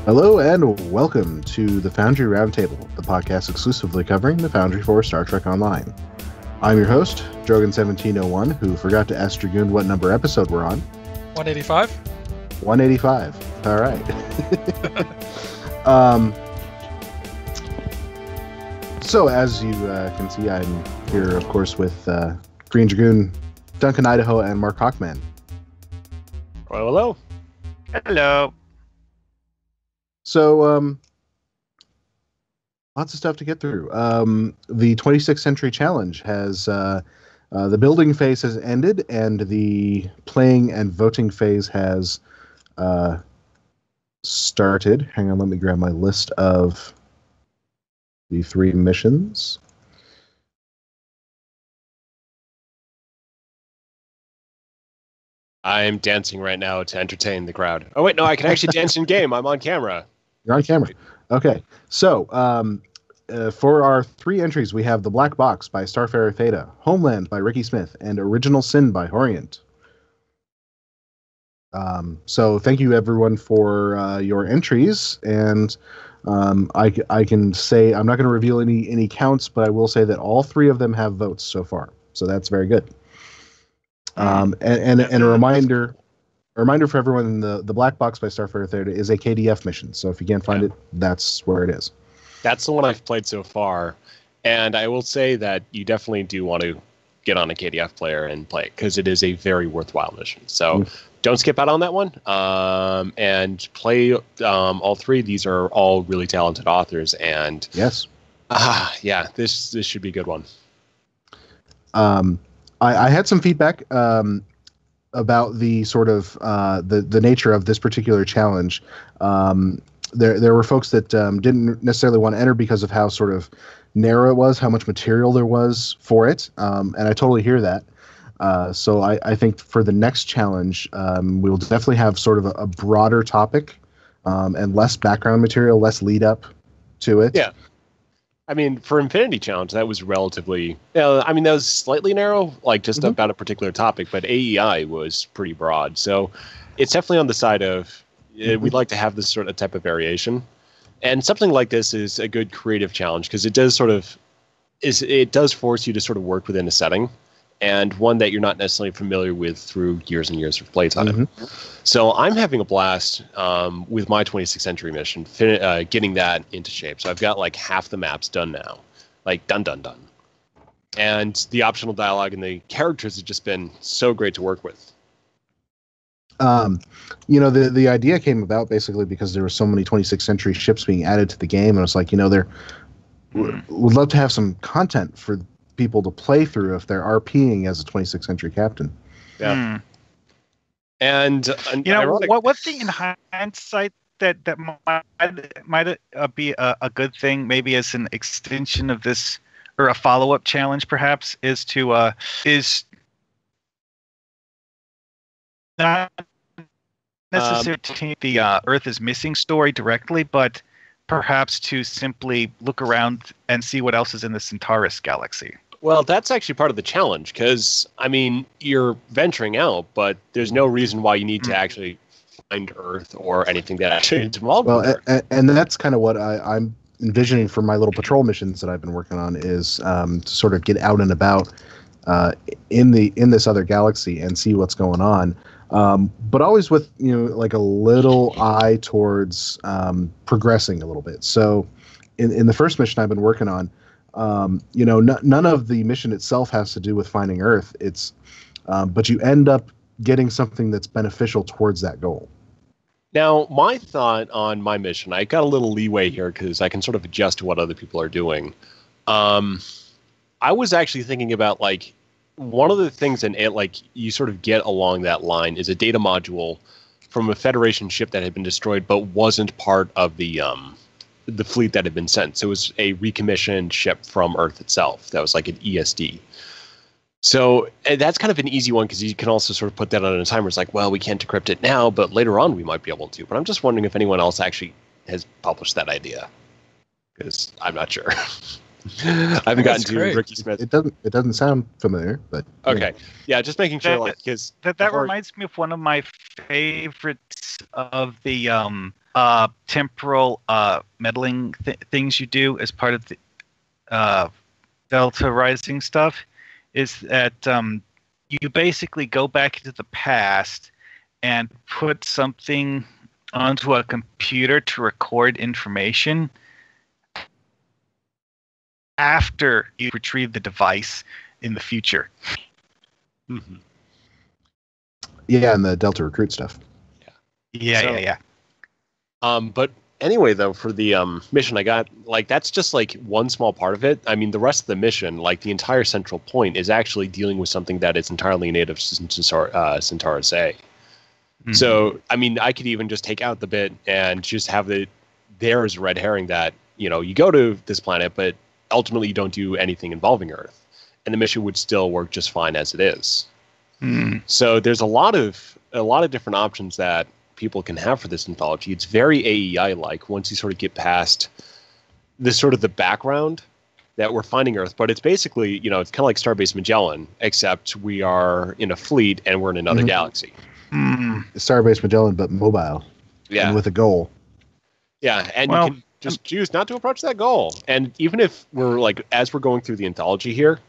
Hello and welcome to the Foundry Roundtable, the podcast exclusively covering the Foundry for Star Trek Online. I'm your host, Drogyn1701, who forgot to ask Dragoon what number episode we're on. 185? 185. All right. So as you can see, I'm here, of course, with Greendragoon, DuncanIdaho, and Markhawkman. Well, hello. Hello. So, lots of stuff to get through. The 26th Century Challenge has, the building phase has ended, and the playing and voting phase has started. Hang on, let me grab my list of the 3 missions. I'm dancing right now to entertain the crowd. Oh, wait, no, I can actually dance in game. I'm on camera. You're on camera. Okay. So, for our 3 entries, we have The Black Box by Starfarer Theta, Homeland by Ricky Smith, and Original Sin by Horient. So thank you, everyone, for your entries. And I can say, I'm not going to reveal any counts, but I will say that all 3 of them have votes so far. So that's very good. And a reminder for everyone, the Black Box by Starfarer Theta is a KDF mission. So if you can't find it, that's where it is. That's the one I've played so far. And I will say that you definitely do want to get on a KDF player and play it, because it is a very worthwhile mission. So don't skip out on that one. And play all 3. These are all really talented authors. And yes. Yeah, this should be a good one. I had some feedback about the sort of the nature of this particular challenge. There were folks that didn't necessarily want to enter because of how sort of narrow it was, how much material there was for it, and I totally hear that. So I think for the next challenge, we'll definitely have sort of a broader topic and less background material, less lead up to it. Yeah. I mean, for Infinity Challenge, that was relatively... that was slightly narrow, like just about a particular topic, but AEI was pretty broad. So it's definitely on the side of we'd like to have this sort of type of variation. And something like this is a good creative challenge, because it does force you to sort of work within a setting, and one that you're not necessarily familiar with through years and years of playtime. So I'm having a blast with my 26th Century mission, getting that into shape. So I've got like half the maps done now, like done. And the optional dialogue and the characters have just been so great to work with. The idea came about basically because there were so many 26th Century ships being added to the game, and it's like, there would love to have some content for people to play through if they're RPing as a 26th Century captain. Yeah. And one thing in hindsight that might be a good thing, maybe as an extension of this, or a follow-up challenge perhaps, is not necessarily to take the Earth is Missing story directly, but perhaps to simply look around and see what else is in the Centaurus galaxy. Well, that's actually part of the challenge, because, you're venturing out, but there's no reason why you need to actually find Earth or anything that actually is involved with Earth. And that's kind of what I'm envisioning for my little patrol missions that I've been working on, is to sort of get out and about in this other galaxy and see what's going on. But always with, like a little eye towards progressing a little bit. So in the first mission I've been working on, none of the mission itself has to do with finding Earth. It's, but you end up getting something that's beneficial towards that goal. Now, my thought on my mission, I got a little leeway here because I can sort of adjust to what other people are doing. I was actually thinking about, like, one of the things in it, like, you sort of get along that line is a data module from a Federation ship that had been destroyed but wasn't part of the fleet that had been sent. So it was a recommissioned ship from Earth itself. That was like an ESD. So that's kind of an easy one, because you can also sort of put that on a timer. It's like, well, we can't decrypt it now, but later on we might be able to. But I'm just wondering if anyone else actually has published that idea, because I'm not sure. I haven't gotten to great. Ricky Smith. It doesn't sound familiar, but Okay, yeah, just making sure, like, because That reminds me of one of my favorites of the temporal meddling things you do as part of the Delta Rising stuff. Is that you basically go back into the past and put something onto a computer to record information after you retrieve the device in the future. Mhm. yeah, and the Delta Recruit stuff. Yeah. But anyway, though, for the mission, I got, like, that's just like one small part of it. I mean, the rest of the mission, like the entire central point, is actually dealing with something that is entirely native to Centaurus A. Mm-hmm. So, I mean, I could even just take out the bit and just have there as a red herring that, you go to this planet, but ultimately you don't do anything involving Earth, and the mission would still work just fine as it is. Mm. So there's a lot of different options that people can have for this anthology. It's very AEI-like once you sort of get past this sort of the background that we're finding Earth, but it's basically, it's kind of like Starbase Magellan, except we are in a fleet and we're in another galaxy. Mm. Starbase Magellan, but mobile. Yeah. And with a goal. Yeah, and Well, you can just choose not to approach that goal. And even if we're, like, as we're going through the anthology here,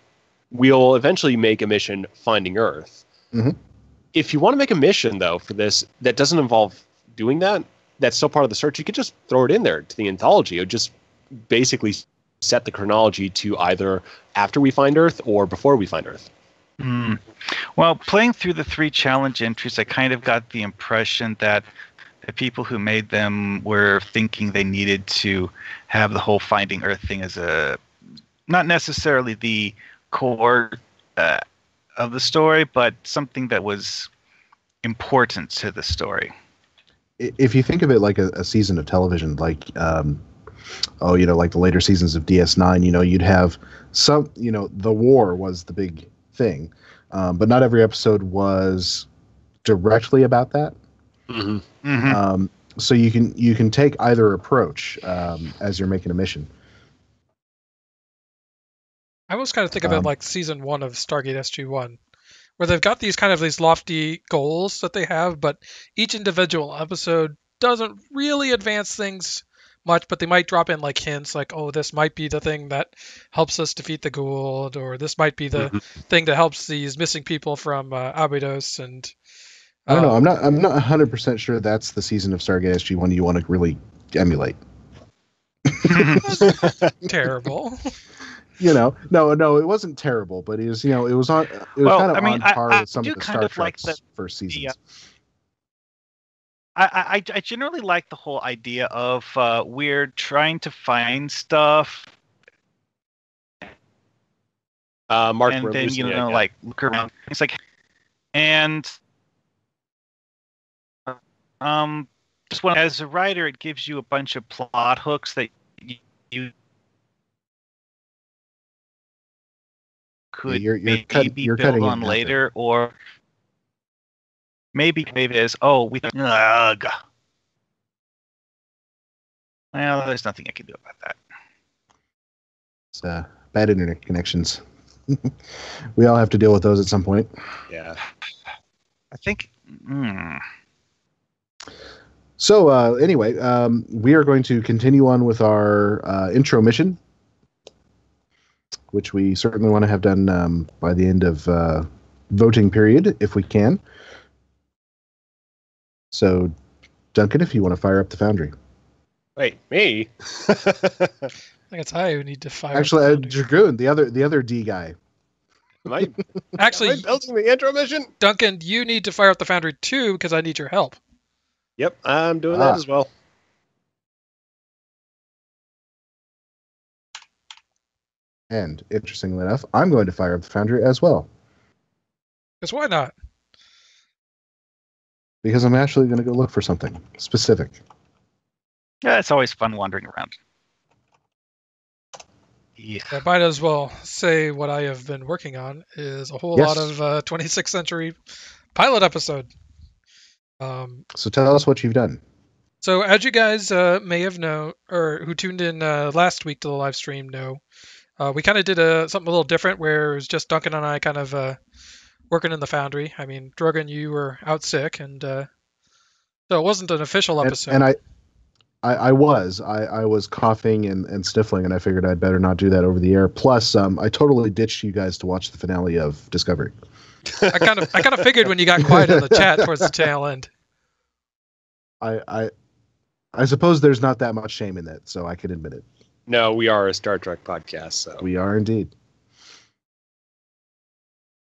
we'll eventually make a mission finding Earth. Mm-hmm. If you want to make a mission, though, for this that doesn't involve doing that, that's still part of the search, you could just throw it in there to the anthology. It would just basically set the chronology to either after we find Earth or before we find Earth. Mm. Well, playing through the 3 challenge entries, I kind of got the impression that the people who made them were thinking they needed to have the whole Finding Earth thing as not necessarily the core of the story, but something that was important to the story. If you think of it like a season of television, like like the later seasons of DS9, you'd have some, the war was the big thing, but not every episode was directly about that. Mm-hmm. Mm-hmm. So you can take either approach as you're making a mission. I almost kind of think of it like season 1 of Stargate SG-1, where they've got these lofty goals that they have, but each individual episode doesn't really advance things much, but they might drop in like hints like, oh, this might be the thing that helps us defeat the Goa'uld, or this might be the thing that helps these missing people from Abydos. And I don't know. I'm not 100% sure that's the season of Stargate SG-1 you want to really emulate. Terrible. No, it wasn't terrible, but it was, it was on. It was kind of on par with some of the Star Trek's first seasons. I generally like the whole idea of we're trying to find stuff, Mark, and then like look around. It's like, and just as a writer, it gives you a bunch of plot hooks that you could maybe build on later, or maybe is we. Ugh. Well, there's nothing I can do about that. It's bad internet connections. We all have to deal with those at some point. Yeah. I think. So anyway, we are going to continue on with our intro mission, which we certainly want to have done by the end of voting period, if we can. So, Duncan, if you want to fire up the Foundry. Wait, me? I think it's I who need to fire. Actually, Dragoon, the other D guy. Am I actually building the intro mission? Duncan, you need to fire up the Foundry too, because I need your help. Yep, I'm doing that as well. And interestingly enough, I'm going to fire up the Foundry as well. Because why not? Because I'm actually going to go look for something specific. Yeah, it's always fun wandering around. Yeah. I might as well say what I have been working on is a whole lot of 26th Century pilot episode. So tell us what you've done. So as you guys may have known, or who tuned in last week to the live stream know, We kind of did something a little different, where it was just Duncan and I kind of working in the Foundry. I mean, Drogyn, you were out sick, and so it wasn't an official episode. And I was coughing and sniffling, and I figured I'd better not do that over the air. Plus, I totally ditched you guys to watch the finale of Discovery. I kind of figured when you got quiet in the chat towards the tail end. I suppose there's not that much shame in that, so I can admit it. No, we are a Star Trek podcast, so We are indeed.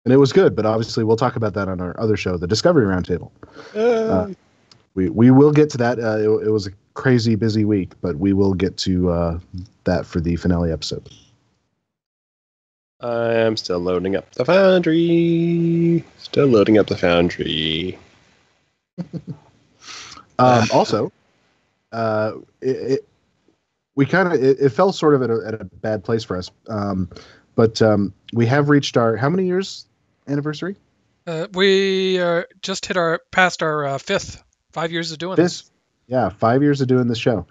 And it was good, but obviously we'll talk about that on our other show, the Discovery Roundtable. We will get to that. It was a crazy busy week, but we will get to that for the finale episode. I am still loading up the Foundry. Still loading up the Foundry. Also, it fell sort of at a bad place for us. But we have reached our how many years anniversary? We just past our 5 years of doing this. Yeah, 5 years of doing this show.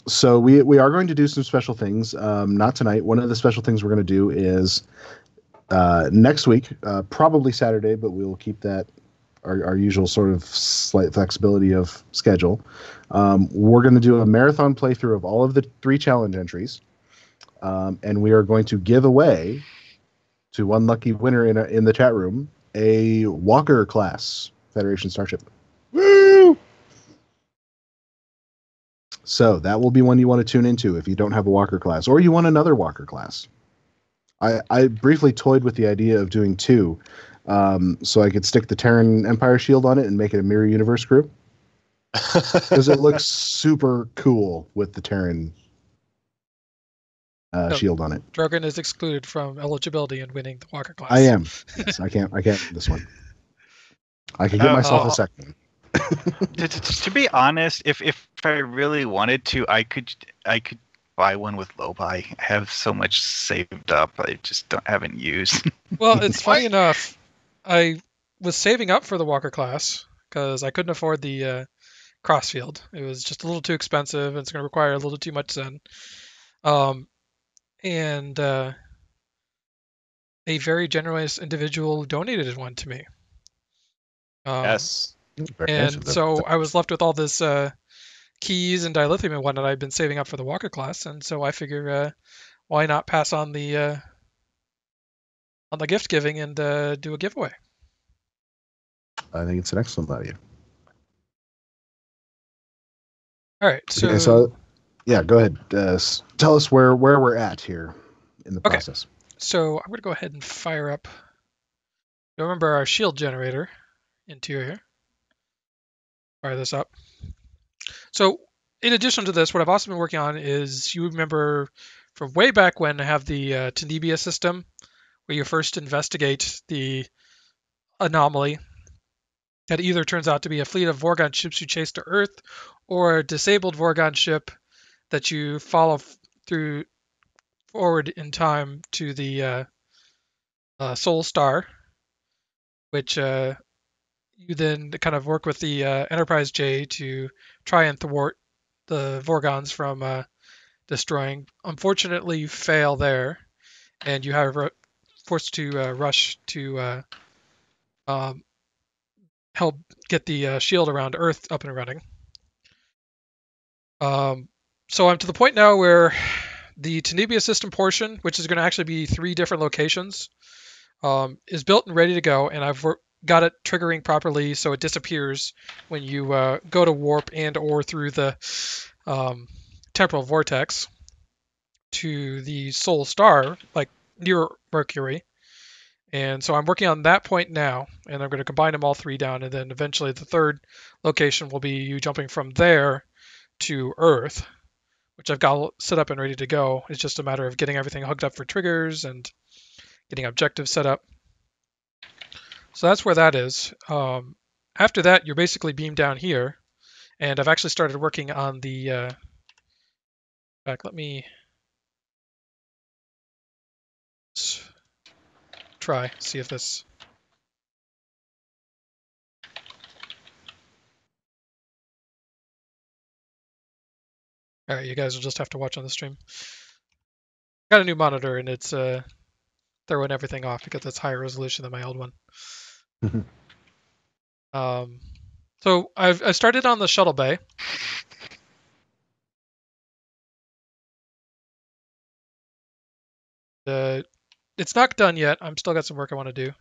So we are going to do some special things. Not tonight. One of the special things we're going to do is next week, probably Saturday, but we will keep that our usual sort of slight flexibility of schedule. We're going to do a marathon playthrough of all of the 3 challenge entries, and we are going to give away to one lucky winner in the chat room a Walker class Federation starship. Woo! So that will be one you want to tune into if you don't have a Walker class, or you want another Walker class. I briefly toyed with the idea of doing 2, so I could stick the Terran Empire shield on it and make it a Mirror Universe crew. Because it looks super cool with the Terran shield on it. Drogyn is excluded from eligibility in winning the Walker class. I am. Yes, I can't win this one. I can get myself a second. To be honest, if I really wanted to, I could buy one with low buy. I have so much saved up, I just haven't used. Well, it's funny enough. I was saving up for the Walker class because I couldn't afford the crossfield. It was just a little too expensive, and it's going to require a little too much Zen. And a very generous individual donated one to me. Yes. And so I was left with all this keys and dilithium and whatnot I'd been saving up for the Walker class, and so I figure why not pass on the gift giving and do a giveaway. I think it's an excellent idea. All right, so, okay, so yeah, go ahead. Tell us where we're at here in the process. So I'm going to go ahead and fire up. You remember our shield generator interior. Fire this up. So in addition to this, what I've also been working on is, you remember from way back when, I have the Tenebia system, where you first investigate the anomaly that either turns out to be a fleet of Vorgon ships you chase to Earth, or a disabled Vorgon ship that you follow forward in time to the Soul Star, which you then kind of work with the Enterprise J to try and thwart the Vorgons from destroying. Unfortunately, you fail there, and you are forced to rush to help get the shield around Earth up and running. So I'm to the point now where the Tenebia system portion, which is going to actually be 3 different locations, is built and ready to go, and I've got it triggering properly so it disappears when you go to warp and or through the temporal vortex to the Soul Star, like near Mercury. And so I'm working on that point now, and I'm going to combine them all 3 down, and then eventually the 3rd location will be you jumping from there to Earth, which I've got set up and ready to go. It's just a matter of getting everything hooked up for triggers and getting objectives set up. So that's where that is. After that, you're basically beamed down here, and I've actually started working on the... in fact, let me try, see if this... All right, you guys will just have to watch on the stream. Got a new monitor, and it's throwing everything off because it's higher resolution than my old one. So I started on the shuttle bay. It's not done yet. I'm still got some work I want to do.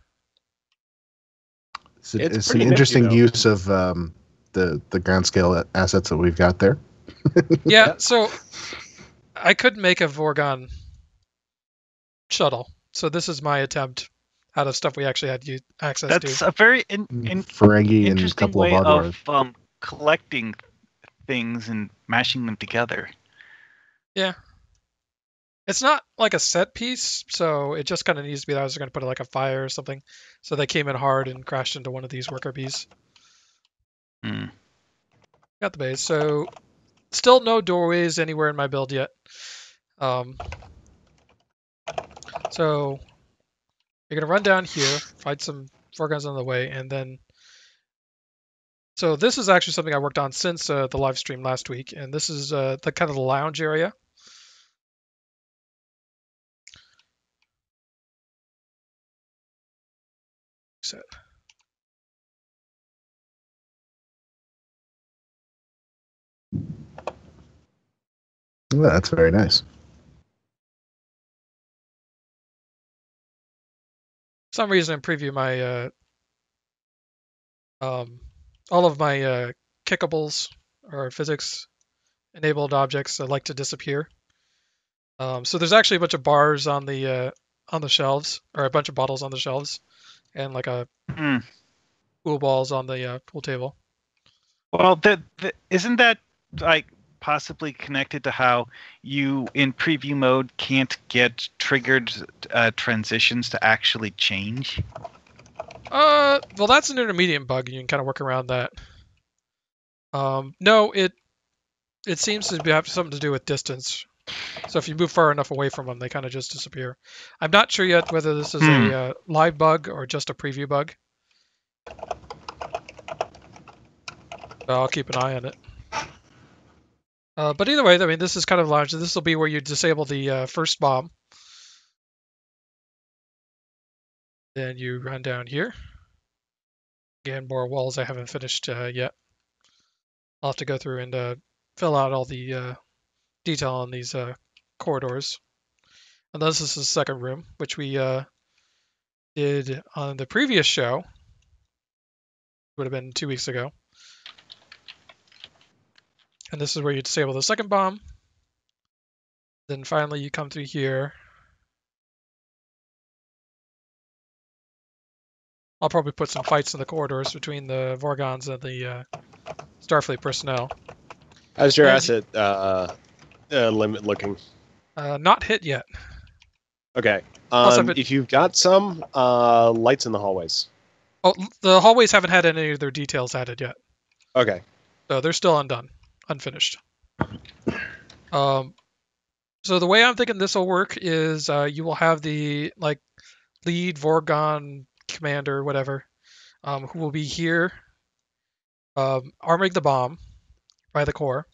It's an pretty interesting nifty, use of the ground scale assets that we've got there. Yeah, so I could make a Vorgon shuttle. So this is my attempt out of stuff we actually had access to. That's a very Ferengi and a interesting couple of way Ardwar. of collecting things and mashing them together. Yeah. It's not like a set piece, so it just kind of needs to be that I was going to put like a fire or something. So they came in hard and crashed into one of these worker bees. Got the base. So still no doorways anywhere in my build yet. So you're going to run down here, find some Vorgons on the way, and then... So this is actually something I worked on since the live stream last week, and this is the kind of the lounge area. So, Yeah, that's very nice. For some reason, in preview, my all of my kickables or physics enabled objects like to disappear. So there's actually a bunch of bars on the shelves, or a bunch of bottles on the shelves, and like a pool balls on the pool table. Well, isn't that like possibly connected to how you in preview mode can't get triggered transitions to actually change? Well, that's an intermediate bug. You can kind of work around that. No, it seems to have something to do with distance. So if you move far enough away from them, they kind of just disappear. I'm not sure yet whether this is a live bug or just a preview bug. I'll keep an eye on it. But either way, I mean, this is kind of large. This will be where you disable the first bomb. Then you run down here. Again, more walls I haven't finished yet. I'll have to go through and fill out all the detail on these corridors. And this is the second room, which we did on the previous show. Would have been 2 weeks ago. And this is where you disable the second bomb. Then finally you come through here. I'll probably put some fights in the corridors between the Vorgons and the Starfleet personnel. How's your asset limit looking? Not hit yet. Okay. Also, if you've got some lights in the hallways. Oh, the hallways haven't had any of their details added yet. Okay. So they're still unfinished. So the way I'm thinking this will work is you will have the lead Vorgon commander, whatever, who will be here arming the bomb by the core,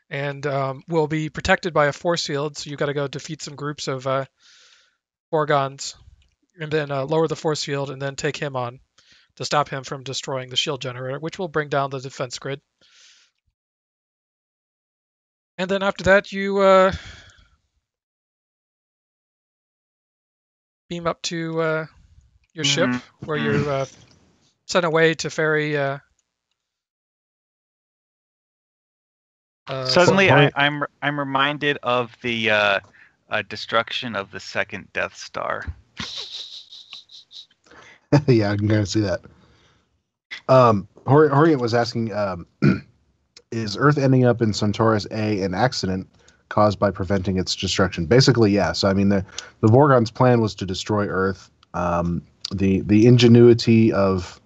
and will be protected by a force field. So you got to go defeat some groups of Vorgons, and then lower the force field, and then take him on to stop him from destroying the shield generator, which will bring down the defense grid. And then after that, you beam up to your ship, where you're sent away to ferry. Suddenly, I'm reminded of the destruction of the second Death Star. Yeah, I can kind of see that. Horient was asking, is Earth ending up in Centaurus A an accident caused by preventing its destruction? Basically, yeah. So, I mean, the Vorgon's plan was to destroy Earth. The ingenuity of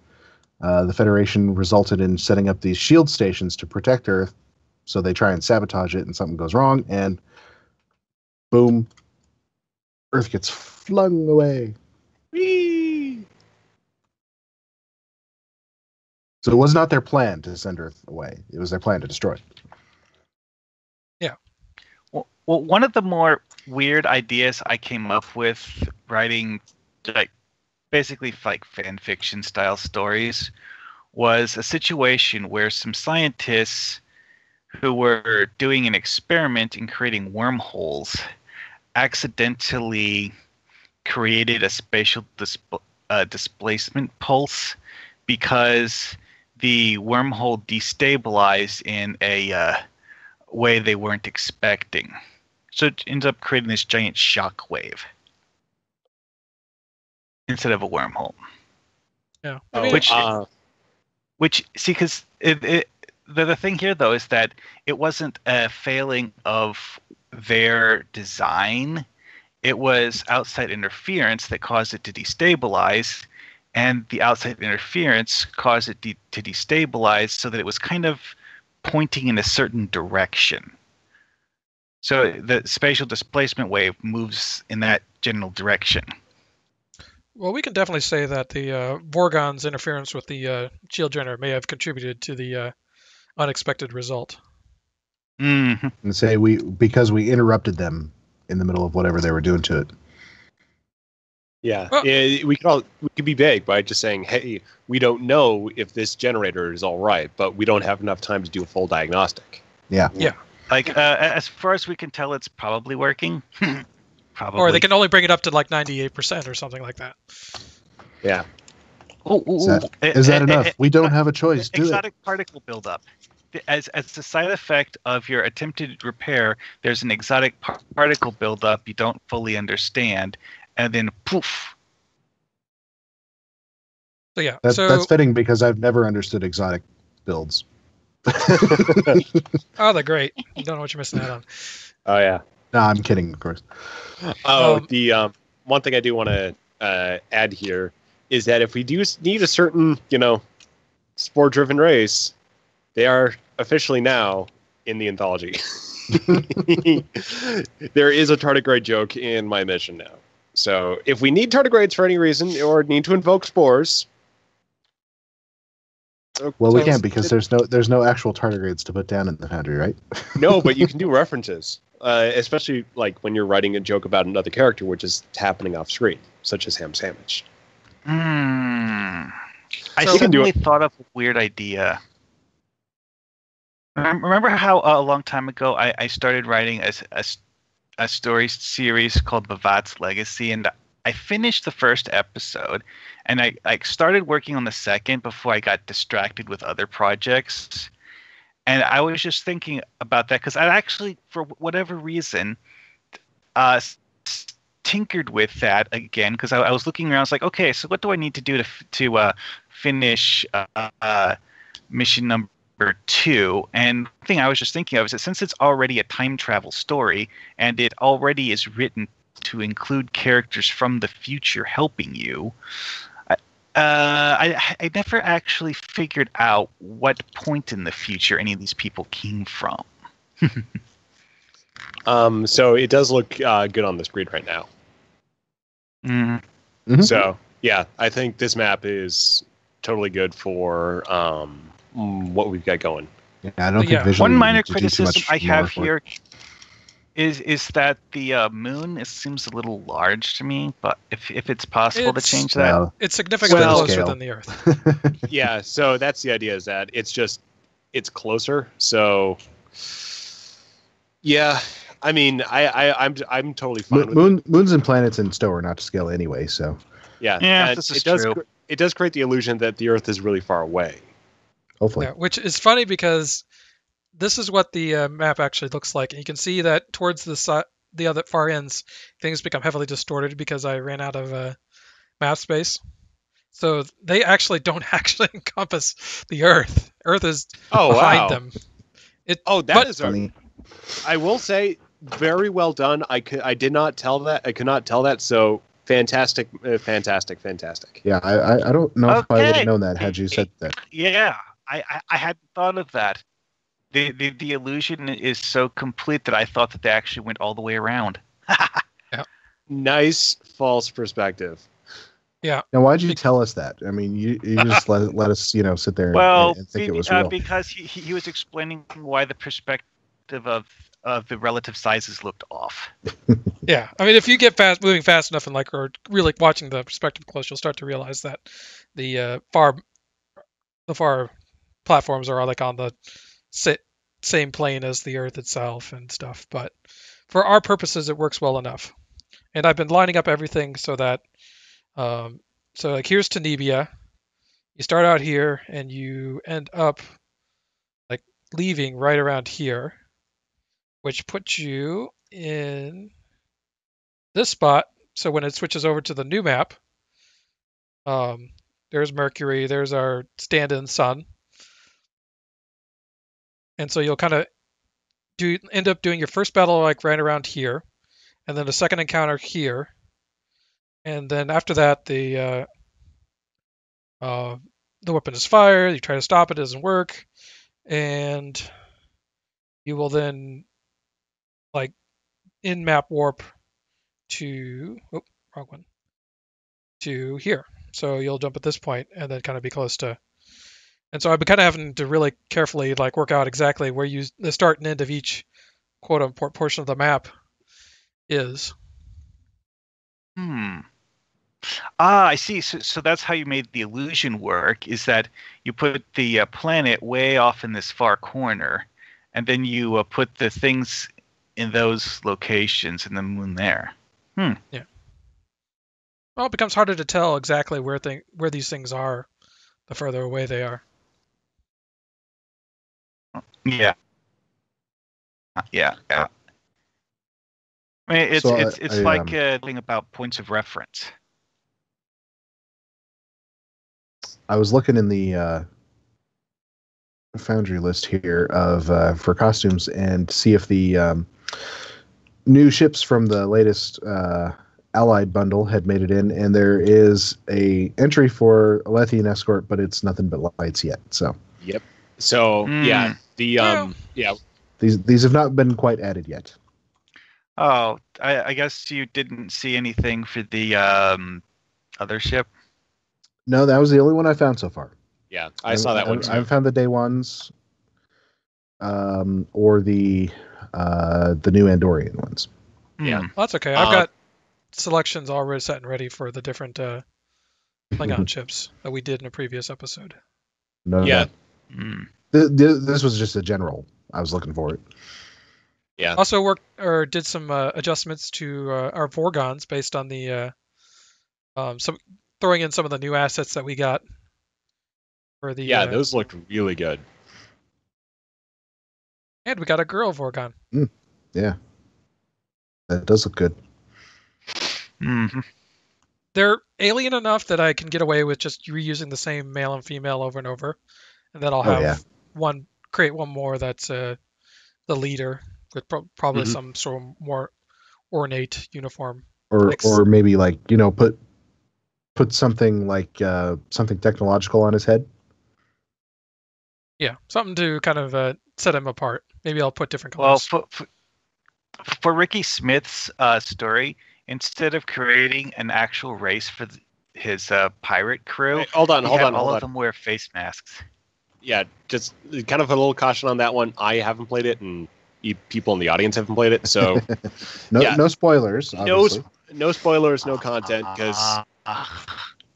the Federation resulted in setting up these shield stations to protect Earth. So they try and sabotage it, and something goes wrong, and boom, Earth gets flung away. Whee! So it was not their plan to send Earth away. It was their plan to destroy it. Yeah. Well, one of the more weird ideas I came up with writing, like basically like fan fiction style stories, was a situation where some scientists who were doing an experiment in creating wormholes accidentally created a spatial displacement pulse because the wormhole destabilized in a way they weren't expecting. So it ends up creating this giant shock wave instead of a wormhole. Yeah. Oh, I mean, Which see, because the thing here though is that it wasn't a failing of their design; it was outside interference that caused it to destabilize, and the outside interference caused it to destabilize, so that it was kind of pointing in a certain direction. So the spatial displacement wave moves in that general direction. well, we can definitely say that the Vorgon's interference with the shield generator may have contributed to the unexpected result. Mm-hmm. And say because we interrupted them in the middle of whatever they were doing to it. Yeah, Well- we could be vague by just saying, "Hey, we don't know if this generator is all right, but we don't have enough time to do a full diagnostic." Yeah. Yeah. Like as far as we can tell, it's probably working. Probably. Or they can only bring it up to like 98% or something like that. Yeah. Is that enough? We don't have a choice. Do it. Exotic particle buildup. As a side effect of your attempted repair, there's an exotic particle buildup you don't fully understand, and then poof. So yeah. That's fitting because I've never understood exotic builds. Oh, they're great. You don't know what you're missing out on. Oh yeah. No, I'm kidding, of course. The one thing I do want to add here is that if we do need a certain, spore-driven race, they are officially now in the anthology. There is a tardigrade joke in my mission now. So if we need tardigrades for any reason or need to invoke spores, Well, we can't because there's no actual tardigrades to put down in the Foundry, right? no, but you can do references, especially like when you're writing a joke about another character which is happening off screen, such as Ham Sandwich. I So- suddenly thought of a weird idea. Remember how a long time ago I started writing a story series called Bavat's Legacy, and I finished the first episode, and I started working on the second before I got distracted with other projects. And I was just thinking about that because I actually, for whatever reason, tinkered with that again because I was looking around. I was like, okay, so what do I need to do to finish mission number 2? And the thing I was just thinking of is that since it's already a time travel story and it already is written to include characters from the future helping you, I never actually figured out what point in the future any of these people came from. So it does look good on the screen right now. Mm-hmm. So yeah, I think this map is totally good for what we've got going. Yeah, I don't Yeah. think visually One we minor need to do too criticism much I have more for it. here is that the moon seems a little large to me, but if it's possible to It's- change that. Well, It's significantly Well- closer Scale. than the Earth. Yeah, so that's the idea, is that it's closer. So yeah, I mean, I'm totally fine with it. moons and planets in stow are not to scale anyway, so Yeah, Yeah, and this is it does true. it does create the illusion that the Earth is really far away. hopefully. Yeah, which is funny because this is what the map actually looks like. And you can see that towards the other far ends, things become heavily distorted because I ran out of map space. So they actually don't actually encompass the Earth. Earth is Oh behind wow! them. That is Funny. I will say, very well done. I did not tell that. I could not tell that. So fantastic, fantastic. Yeah, I don't know if I would Okay. have known that had you said that. Yeah, I hadn't thought of that. The illusion is so complete that I thought that they actually went all the way around. Nice false perspective. Now, why'd you tell us that? I mean, you just let us sit there Well, and think it was real. because he was explaining why the perspective of the relative sizes looked off. Yeah, I mean, if you get moving fast enough and like or really watching the perspective close, you'll start to realize that the far platforms are like on the same plane as the Earth itself and stuff. But for our purposes, it works well enough. And I've been lining up everything so that so like here's Tenebia. You start out here and you end up like leaving right around here, which puts you in this spot. So when it switches over to the new map, there's Mercury, there's our stand-in sun. And so you'll kind of end up doing your first battle like right around here, and then a second encounter here. And then after that, the weapon is fired. You try to stop it, it doesn't work, and you will then like in-map warp to wrong one to here. So you'll jump at this point and then kind of be close to. And so I've been kind of having to really carefully like work out exactly where the start and end of each quote unquote portion of the map is. I see. So that's how you made the illusion work, is that you put the planet way off in this far corner, and then you put the things in those locations and the moon there. Yeah. Well, it becomes harder to tell exactly where these things are the further away they are. Yeah. I mean, it's like a thing about points of reference. I was looking in the Foundry list here of for costumes and see if the new ships from the latest Allied bundle had made it in, and there is a entry for Alethian escort, but it's nothing but lights yet. So. Yep. So yeah, these have not been quite added yet. Oh, I guess you didn't see anything for the other ship. No, that was the only one I found so far. Yeah, I saw that one too. I haven't found the day ones, or the new Andorian ones. Yeah, well, that's okay. I've got selections already set and ready for the different Klingon ships that we did in a previous episode. No, yeah. This was just a general. I was looking for it. Yeah. Also did some adjustments to our Vorgons based on the throwing in some of the new assets that we got for the. Yeah, those looked really good. And we got a girl Vorgon. Yeah, that does look good. Mm-hmm. They're alien enough that I can get away with just reusing the same male and female over and over, and then I'll have create one more that's the leader with probably some sort of more ornate uniform, or maybe like put something like something technological on his head. Yeah, something to kind of set him apart. Maybe I'll put different colors. Well, for Ricky Smith's story, instead of creating an actual race for his pirate crew, hey, hold on. All of them wear face masks. Yeah, just kind of a little caution on that one. I haven't played it, and people in the audience haven't played it, so no spoilers. Obviously. No spoilers, no content. Because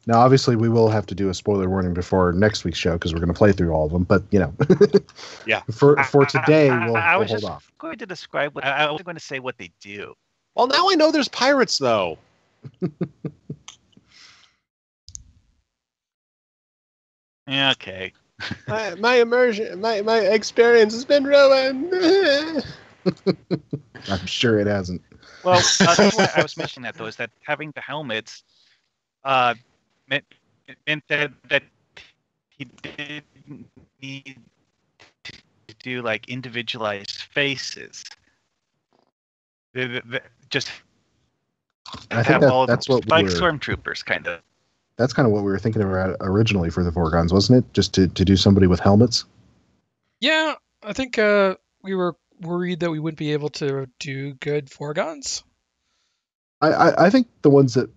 now, obviously, we will have to do a spoiler warning before next week's show because we're going to play through all of them. But yeah. For today, we'll hold off. Going to describe what I was going to say what they do. Well, now I know there's pirates, though. Yeah, okay. my immersion, my experience has been ruined. I'm sure it hasn't. Well, I was mentioning that though is that having the helmets meant that he didn't need to do like individualized faces. Just I think that's what like stormtroopers kind of. That's kind of what we were thinking about originally for the Vorgons, wasn't it? Just to do somebody with helmets? Yeah, I think we were worried that we wouldn't be able to do good Vorgons. I think the ones that,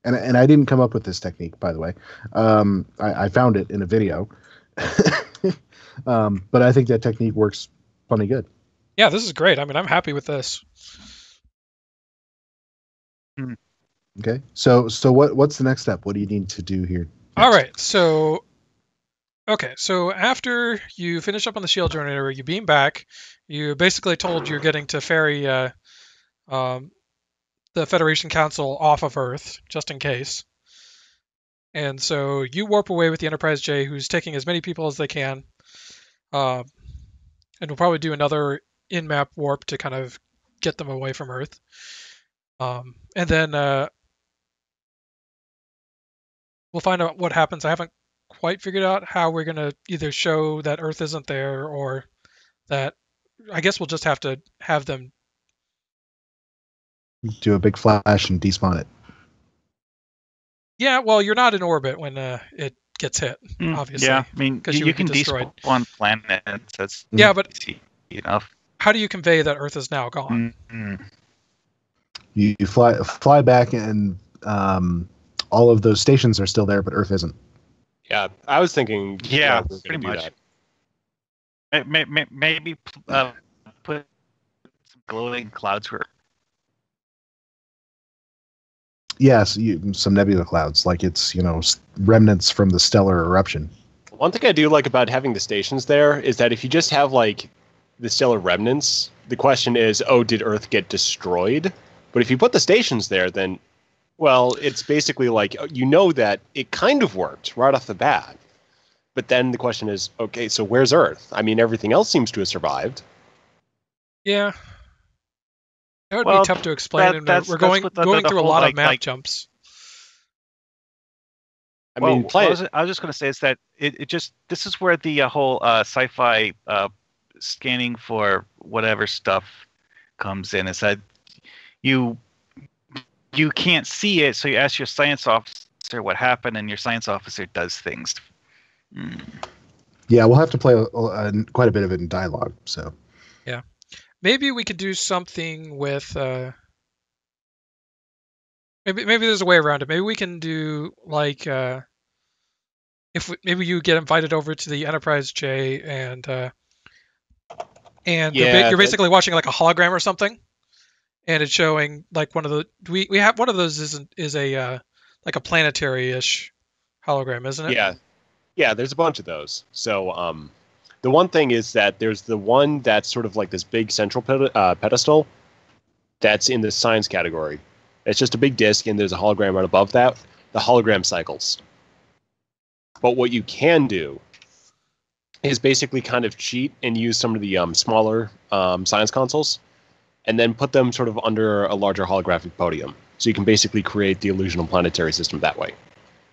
and I didn't come up with this technique, by the way. I found it in a video. But I think that technique works funny good. Yeah, this is great. I mean, I'm happy with this. Okay. So what's the next step? What do you need to do here? All right. So after you finish up on the shield generator, you beam back. You basically told you're getting to ferry the Federation Council off of Earth, just in case. And so you warp away with the Enterprise J, who's taking as many people as they can. And we'll probably do another in-map warp to kind of get them away from Earth. And then we'll find out what happens. I haven't quite figured out how we're going to either show that Earth isn't there or that... I guess we'll just have to have them... Do a big flash and despawn it. Yeah, well, you're not in orbit when it gets hit, obviously. Yeah, I mean, you can despawn planets. That's but easy enough. How do you convey that Earth is now gone? You fly back, and all of those stations are still there, but Earth isn't. Yeah, I was thinking. Yeah, we're pretty much. Maybe put some glowing clouds where. Yes, some nebula clouds, like it's remnants from the stellar eruption. One thing I do like about having the stations there is that if you just have like the stellar remnants, the question is, oh, did Earth get destroyed? But if you put the stations there, then, well, it's basically like that it kind of worked right off the bat. But then the question is, okay, so where's Earth? I mean, everything else seems to have survived. Yeah. That would be tough to explain. We're going through a lot of map jumps. I mean, what I was just going to say is that this is where the whole sci-fi scanning for whatever stuff comes in. Is that you can't see it, so you ask your science officer what happened, and your science officer does things. Yeah, we'll have to play quite a bit of it in dialogue. So. Yeah. Maybe we could do something with maybe there's a way around it. Maybe we can do like maybe you get invited over to the Enterprise J and you're basically watching like a hologram or something, and it's showing like one of the we have one of those is a like a planetary-ish hologram, isn't it? Yeah, there's a bunch of those. So the one thing is that there's the one that's sort of like this big central pedestal that's in the science category. It's just a big disk, and there's a hologram right above that. The hologram cycles. But what you can do is basically kind of cheat and use some of the smaller science consoles and then put them sort of under a larger holographic podium. So you can basically create the illusional planetary system that way.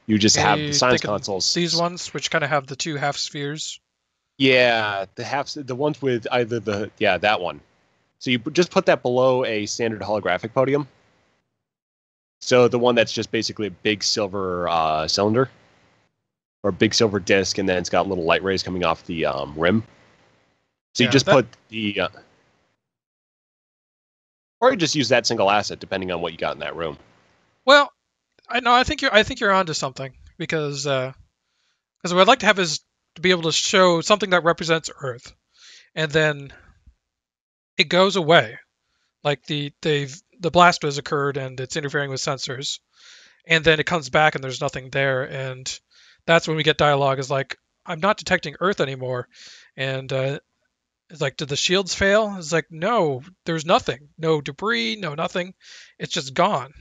You just have the science consoles. These ones, which kind of have the two half spheres. Yeah, the ones with either that one. So you just put that below a standard holographic podium. So the one that's just basically a big silver cylinder, or a big silver disc, and then it's got little light rays coming off the rim. So you just put the, or you just use that single asset depending on what you got in that room. Well, I think you're onto something, because what I'd like to have is to be able to show something that represents Earth, and then it goes away, like the blast has occurred and it's interfering with sensors, and then it comes back and there's nothing there, and that's when we get dialogue. Is like, I'm not detecting Earth anymore, and it's like, did the shields fail? It's like, no, there's nothing, no debris, no nothing, it's just gone.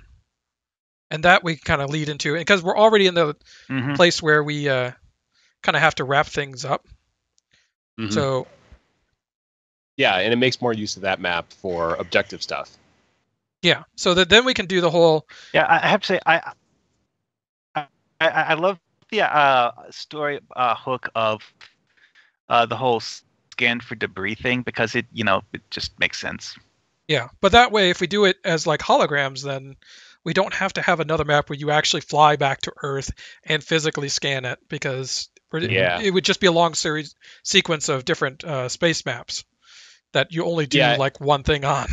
And that we kind of lead into, because we're already in the place where we kind of have to wrap things up. Mm-hmm. So, yeah, and it makes more use of that map for objective stuff. Yeah, so that then we can do the whole. Yeah, I have to say, I love the story hook of the whole scan for debris thing, because it just makes sense. Yeah, but that way, if we do it as like holograms, then we don't have to have another map where you actually fly back to Earth and physically scan it, because it would just be a long sequence of different space maps that you only do like one thing on.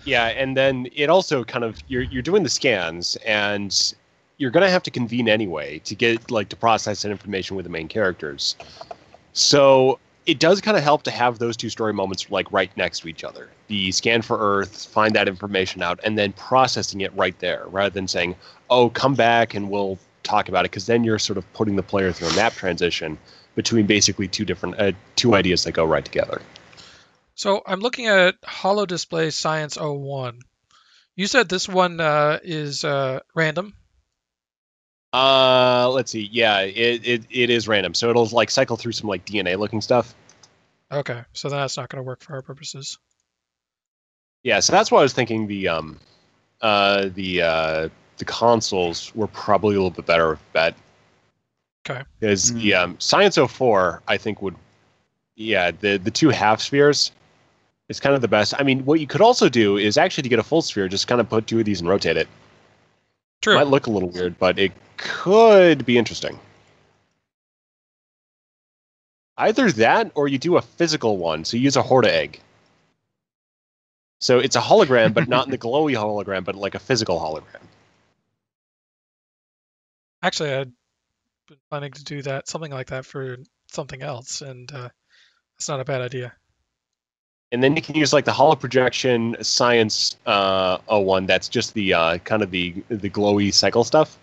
Yeah, and then it also kind of, you're doing the scans, and you're going to have to convene anyway to get to process that information with the main characters. So it does kind of help to have those two story moments like right next to each other. The scan for Earth, find that information out, and then processing it right there, rather than saying, "Oh, come back and we'll talk about it," because then you're sort of putting the player through a map transition between basically two ideas that go right together. So I'm looking at Holo Display Science 01. You said this one is random. Let's see. Yeah, it is random. So it'll like cycle through some like DNA looking stuff. Okay, so that's not going to work for our purposes. Yeah, so that's why I was thinking the consoles were probably a little bit better bet. Okay. Because the Science 04, I think the two half spheres is kind of the best. I mean, what you could also do is actually to get a full sphere, just kind of put two of these and rotate it. True. Might look a little weird, but it could be interesting. Either that, or you do a physical one. So you use a Horta egg. So it's a hologram, but not in the glowy hologram, but like a physical hologram. Actually, I'd been planning to do that, something like that for something else, and it's not a bad idea. And then you can use like the holo projection Science 01. That's just the kind of the glowy cycle stuff,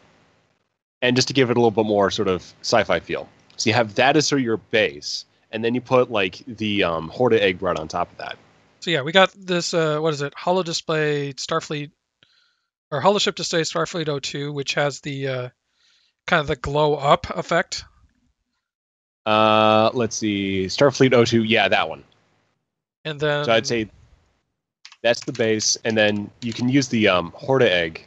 and just to give it a little bit more sort of sci-fi feel. So you have that as sort of your base, and then you put like the Horta egg right on top of that. So yeah, we got this. What is it? Holo Display Starfleet, or Holo Ship Display Starfleet 02, which has the kind of the glow up effect. Let's see, Starfleet 02. Yeah, that one. And then, so I'd say that's the base, and then you can use the Horta egg,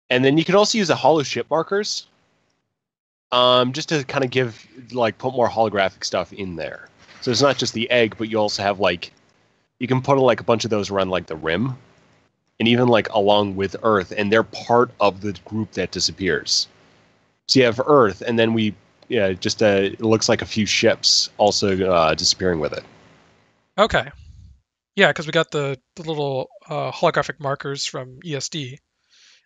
and then you can also use the holo ship markers, just to kind of put more holographic stuff in there. So it's not just the egg, but you also have you can put like a bunch of those around like the rim, and even like along with Earth, and they're part of the group that disappears. So you have Earth, and then it looks like a few ships also disappearing with it. Okay. Yeah, because we got the little holographic markers from ESD.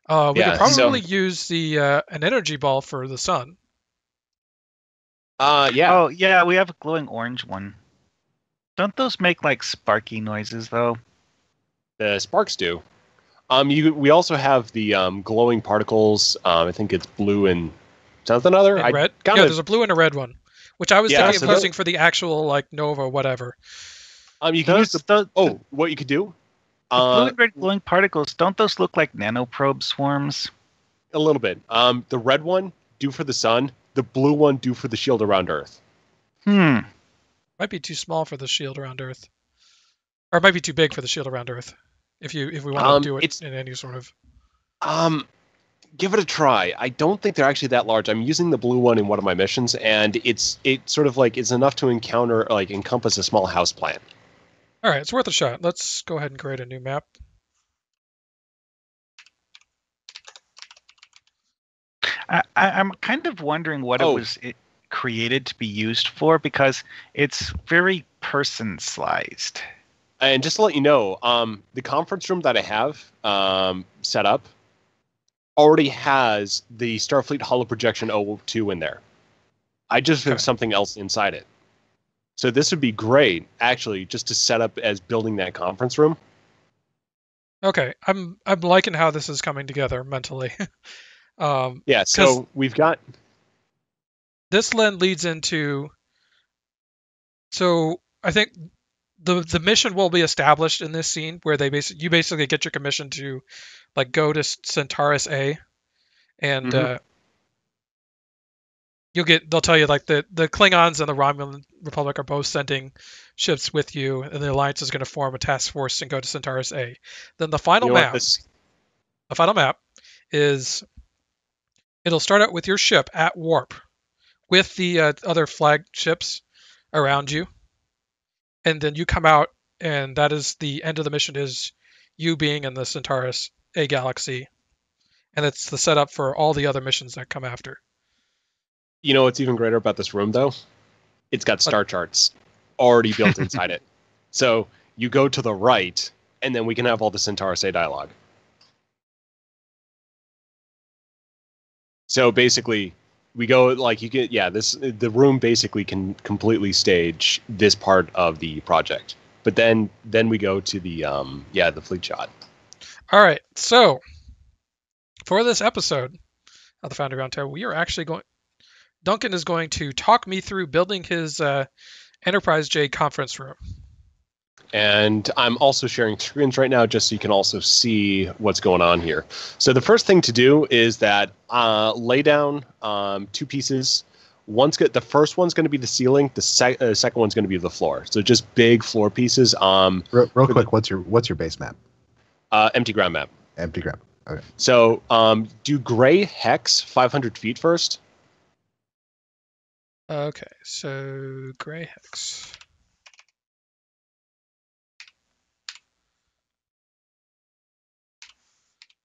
We could probably use an energy ball for the sun. Yeah. Oh, yeah, we have a glowing orange one. Don't those make like sparky noises though? The sparks do. We also have the glowing particles. I think it's blue and something other. And red. Yeah, there's a blue and a red one, which I was thinking of using for the actual like Nova whatever. You can use what you could do. Blue and red glowing particles, don't those look like nanoprobe swarms? A little bit. The red one, do for the sun. The blue one, do for the shield around Earth. Might be too small for the shield around Earth. Or it might be too big for the shield around Earth. If we want to do it in any sort of... Give it a try. I don't think they're actually that large. I'm using the blue one in one of my missions, and it's sort of like it's enough to encompass a small house plant. All right, it's worth a shot. Let's go ahead and create a new map. I'm kind of wondering what it was created to be used for, because it's very person-sized. And just to let you know, the conference room that I have set up already has the Starfleet holoprojection 02 in there. I just have something else inside it. So this would be great, actually, just to set up as building that conference room. Okay, I'm liking how this is coming together mentally. Yeah, so we've got... This then leads into... So I think the mission will be established in this scene where you basically get your commission to like go to Centaurus A, and they'll tell you like the Klingons and the Romulan Republic are both sending ships with you, and the Alliance is going to form a task force and go to Centaurus A. Then the final map is it'll start out with your ship at warp with the other flagships around you, and then you come out, and that is the end of the mission, is you being in the Centaurus A galaxy, and it's the setup for all the other missions that come after. You know what's even greater about this room, though? It's got star charts already built inside it. So you go to the right, and then we can have all the Centaurus A dialogue. So basically, We go like you get the room basically can completely stage this part of the project. But then we go to the the fleet shot. All right. So for this episode of the Foundry Roundtable, we are actually Duncan is going to talk me through building his Enterprise J conference room. And I'm also sharing screens right now just so you can also see what's going on here. So the first thing to do is that lay down 2 pieces. The first one's going to be the ceiling. The second one's going to be the floor. So just big floor pieces. Real quick, what's your base map? Empty ground map. Empty ground. Okay. So do gray hex 500 feet first. Okay, so gray hex.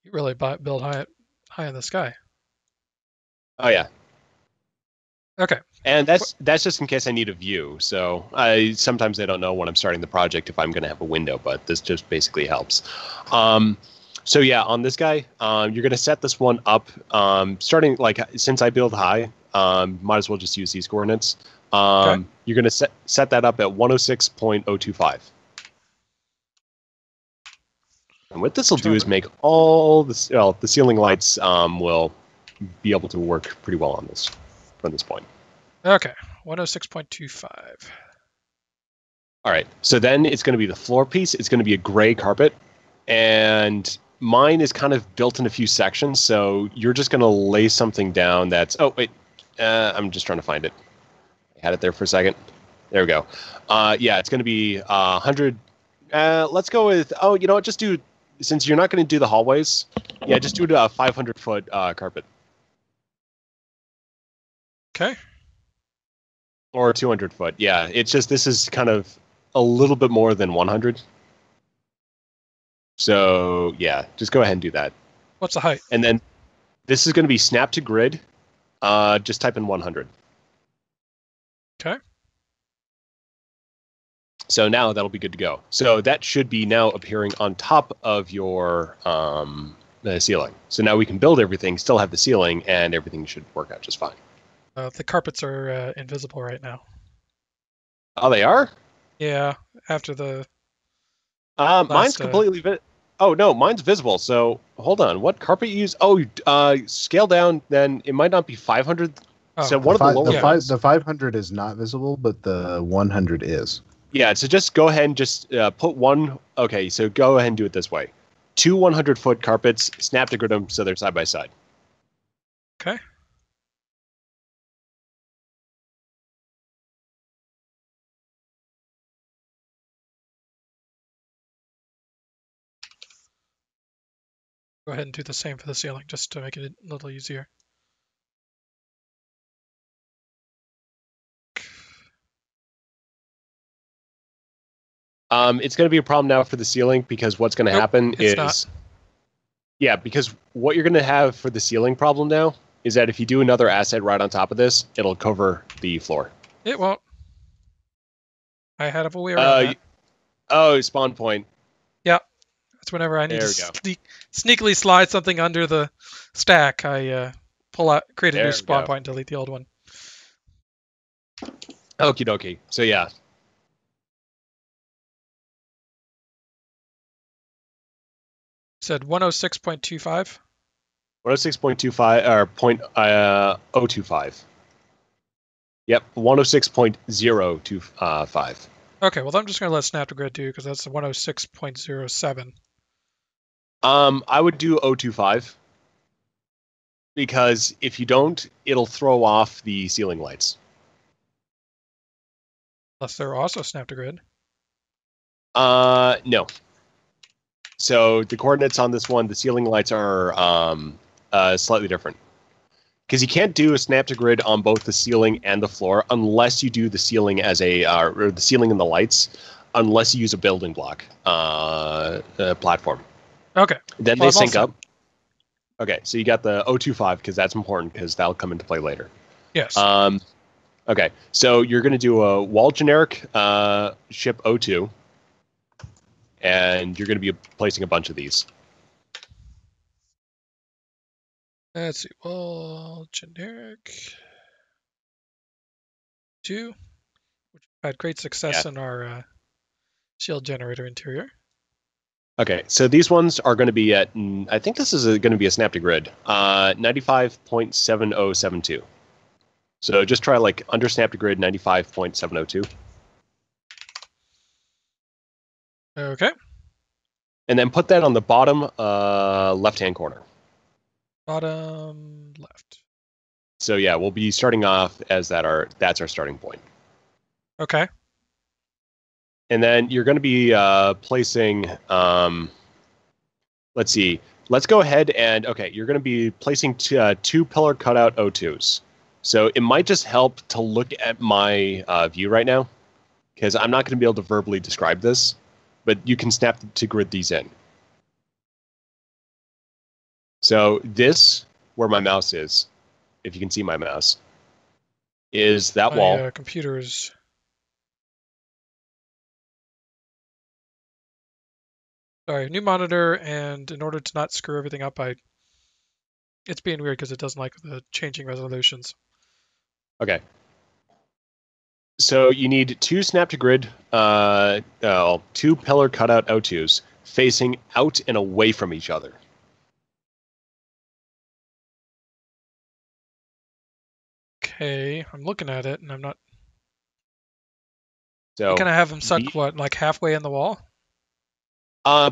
You really build high in the sky. Oh yeah. Okay. And that's just in case I need a view. So sometimes I don't know when I'm starting the project if I'm going to have a window, but this just basically helps. So yeah, on this guy, you're going to set this one up. Starting since I build high, might as well just use these coordinates. Okay. You're going to set that up at 106.025. And what this will do is make all the ceiling lights will be able to work pretty well on this from this point. Okay, 106.25. All right, so then it's going to be the floor piece. It's going to be a gray carpet, and mine is kind of built in a few sections. So you're just going to lay something down that's. Oh wait, I'm just trying to find it. I had it there for a second. There we go. It's going to be 100. Let's go with. Oh, you know what? Just do. Since you're not going to do the hallways, just do a 500-foot carpet. Okay. Or 200 foot. Yeah, it's just this is kind of a little bit more than 100. So yeah, just go ahead and do that. What's the height? And then this is going to be snap to grid. Just type in 100. Okay. So now that'll be good to go. So that should be now appearing on top of your the ceiling. So now we can build everything, still have the ceiling, and everything should work out just fine. The carpets are invisible right now. Oh, they are? Yeah, after the. Mine's completely. Oh no, mine's visible. So hold on, what carpet you use? Oh, scale down. Then it might not be 500. Oh, so one of the lower ones. The 500 is not visible, but the 100 is. Yeah, so just go ahead and just put one. Okay, so go ahead and do it this way: 2 100-foot carpets, snap to grid them so they're side by side. Okay. Go ahead and do the same for the ceiling, just to make it a little easier. It's going to be a problem now for the ceiling because what's going to happen is... not. Yeah, because what you're going to have for the ceiling problem now is that if you do another asset right on top of this, it'll cover the floor. It won't. I had a way around that. Oh, spawn point. Yeah. That's whenever I need to sneakily slide something under the stack. I create a new spawn point and delete the old one. Okie dokie. So yeah. Said 106.25. 106.25 or 0.025. Yep, 106.025. Okay, well I'm just gonna let snap to grid do because that's 106.07. I would do 025 because if you don't, it'll throw off the ceiling lights. Unless they're also snap to grid. No. So the coordinates on this one, the ceiling lights are slightly different. Because you can't do a snap to grid on both the ceiling and the floor unless you do the ceiling as or the ceiling and the lights, unless you use a building block platform. Okay. Then they sync up. Okay, so you got the 025 because that's important because that'll come into play later. Yes. Okay, so you're going to do a wall generic ship 02. And you're going to be placing a bunch of these. Let's see. Well, generic 2, which had great success in our shield generator interior. Okay, so these ones are going to be at, I think this is going to be a snap to grid, 95.7072. So just try like under snap to grid 95.702. Okay. And then put that on the bottom left-hand corner. Bottom left. So yeah, we'll be starting off as that's our starting point. Okay. And then you're going to be placing, let's see, let's go ahead and, okay, you're going to be placing two pillar cutout O2s. So it might just help to look at my view right now, because I'm not going to be able to verbally describe this, but you can snap to grid these in. So this, where my mouse is, if you can see my mouse, is that wall. My computer's... Sorry, new monitor, and in order to not screw everything up, it's being weird because it doesn't like the changing resolutions. Okay. So you need two snap to grid, two pillar cutout O2s facing out and away from each other. Okay, I'm looking at it, and I'm not... So Can I have them suck, what, like halfway in the wall?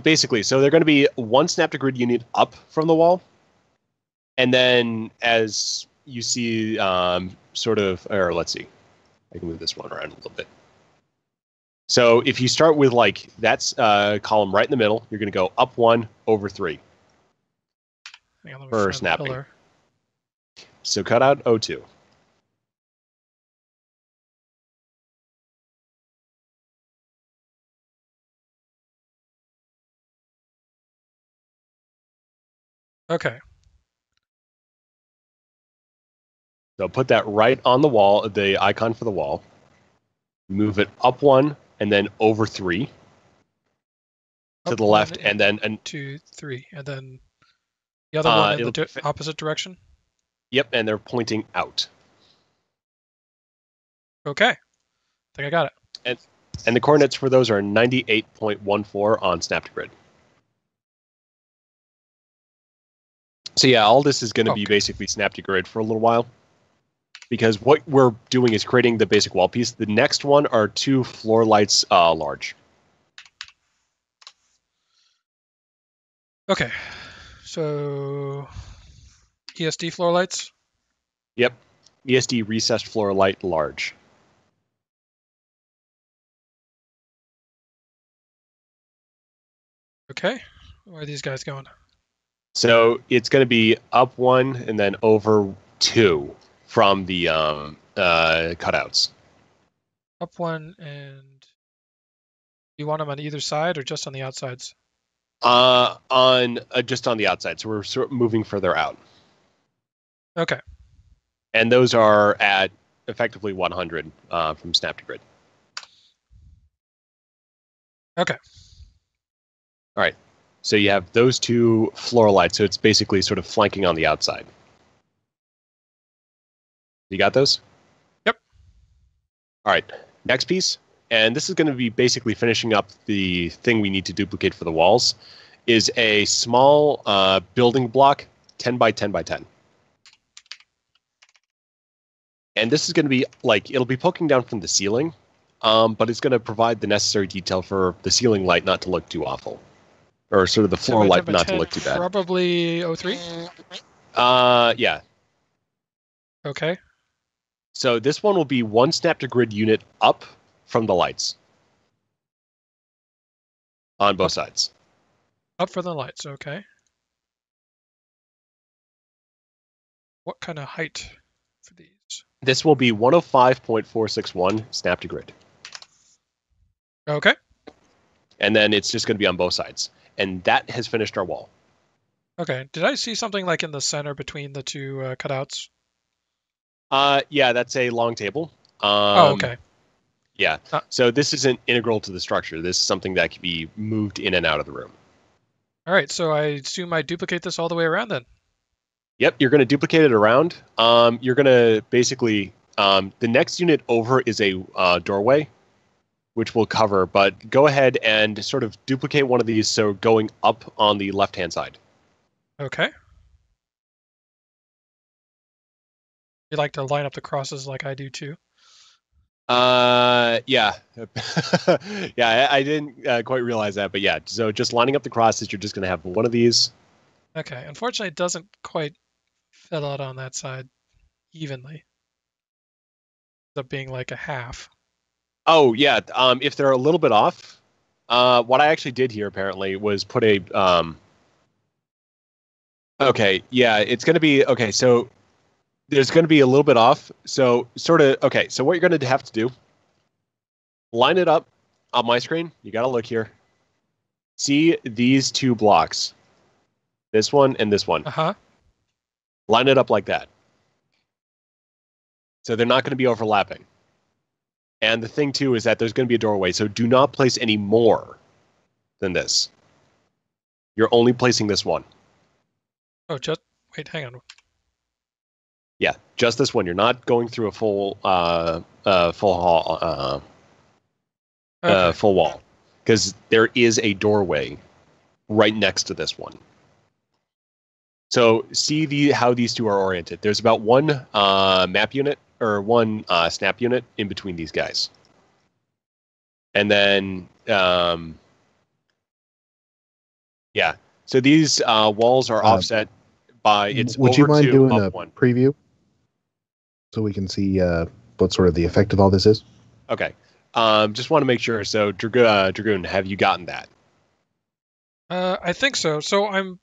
Basically, so they're going to be one snap to grid unit up from the wall, and then as you see, or let's see, I can move this one around a little bit. So if you start with like that's column right in the middle, you're going to go up 1 over 3 for snapping. Pillar. So cut out O2. Okay. So put that right on the wall, the icon for the wall. Move it up 1 and then over 3 to the left, and then 2, 3, and then the other one in the opposite direction. Yep, and they're pointing out. Okay, I think I got it. And the coordinates for those are 98.14 on snap to grid. So yeah, all this is going to be basically snap to grid for a little while, because what we're doing is creating the basic wall piece. The next one are 2 floor lights large. Okay, so ESD floor lights? Yep, ESD recessed floor light large. Okay, where are these guys going? So it's going to be up 1 and then over 2 from the cutouts. Up 1, and you want them on either side or just on the outsides? Just on the outside. So we're sort of moving further out. Okay. And those are at effectively 100 from snap to grid. Okay. All right. So you have those 2 floor lights. So it's basically sort of flanking on the outside. You got those? Yep. All right. Next piece. And this is going to be basically finishing up the thing we need to duplicate for the walls, is a small building block, 10 by 10 by 10. And this is going to be like, it'll be poking down from the ceiling, but it's going to provide the necessary detail for the ceiling light not to look too awful. Or sort of the floor light not to look too bad. Probably 03? Yeah. Okay. So this one will be 1 snap to grid unit up from the lights. On both sides. Up for the lights, okay. What kind of height for these? This will be 105.461 snap to grid. Okay. And then it's just going to be on both sides. And that has finished our wall. Okay. Did I see something like in the center between the 2 cutouts? Yeah, that's a long table. Okay. Yeah. So this isn't integral to the structure. This is something that can be moved in and out of the room. All right. So I assume I duplicate this all the way around then. Yep, you're going to duplicate it around. You're going to basically, the next unit over is a doorway, which will cover, but go ahead and sort of duplicate one of these, so going up on the left-hand side. Okay. You like to line up the crosses like I do too? Yeah. Yeah, I didn't quite realize that, but yeah, so just lining up the crosses, you're just going to have one of these. Okay, unfortunately it doesn't quite fill out on that side evenly. Ends up being like a half. Oh, yeah, if they're a little bit off, what I actually did here apparently was put a, okay, yeah, it's going to be, okay, so there's going to be a little bit off, so sort of, okay, so what you're going to have to do, line it up on my screen, you got to look here, see these two blocks, this one and this one. Uh-huh. Line it up like that. So they're not going to be overlapping. And the thing, too, is that there's going to be a doorway, so do not place any more than this. You're only placing this one. Oh, just wait, hang on. Yeah, just this one. You're not going through a full hall, Okay. full wall, because there is a doorway right next to this one. So see how these two are oriented. There's about one map unit or one snap unit in between these guys. And then, yeah. So these walls are offset by it's Would over you mind two, doing up a one. preview so we can see what sort of the effect of all this is? Okay. Just want to make sure. So Dragoon, have you gotten that? I think so. So I'm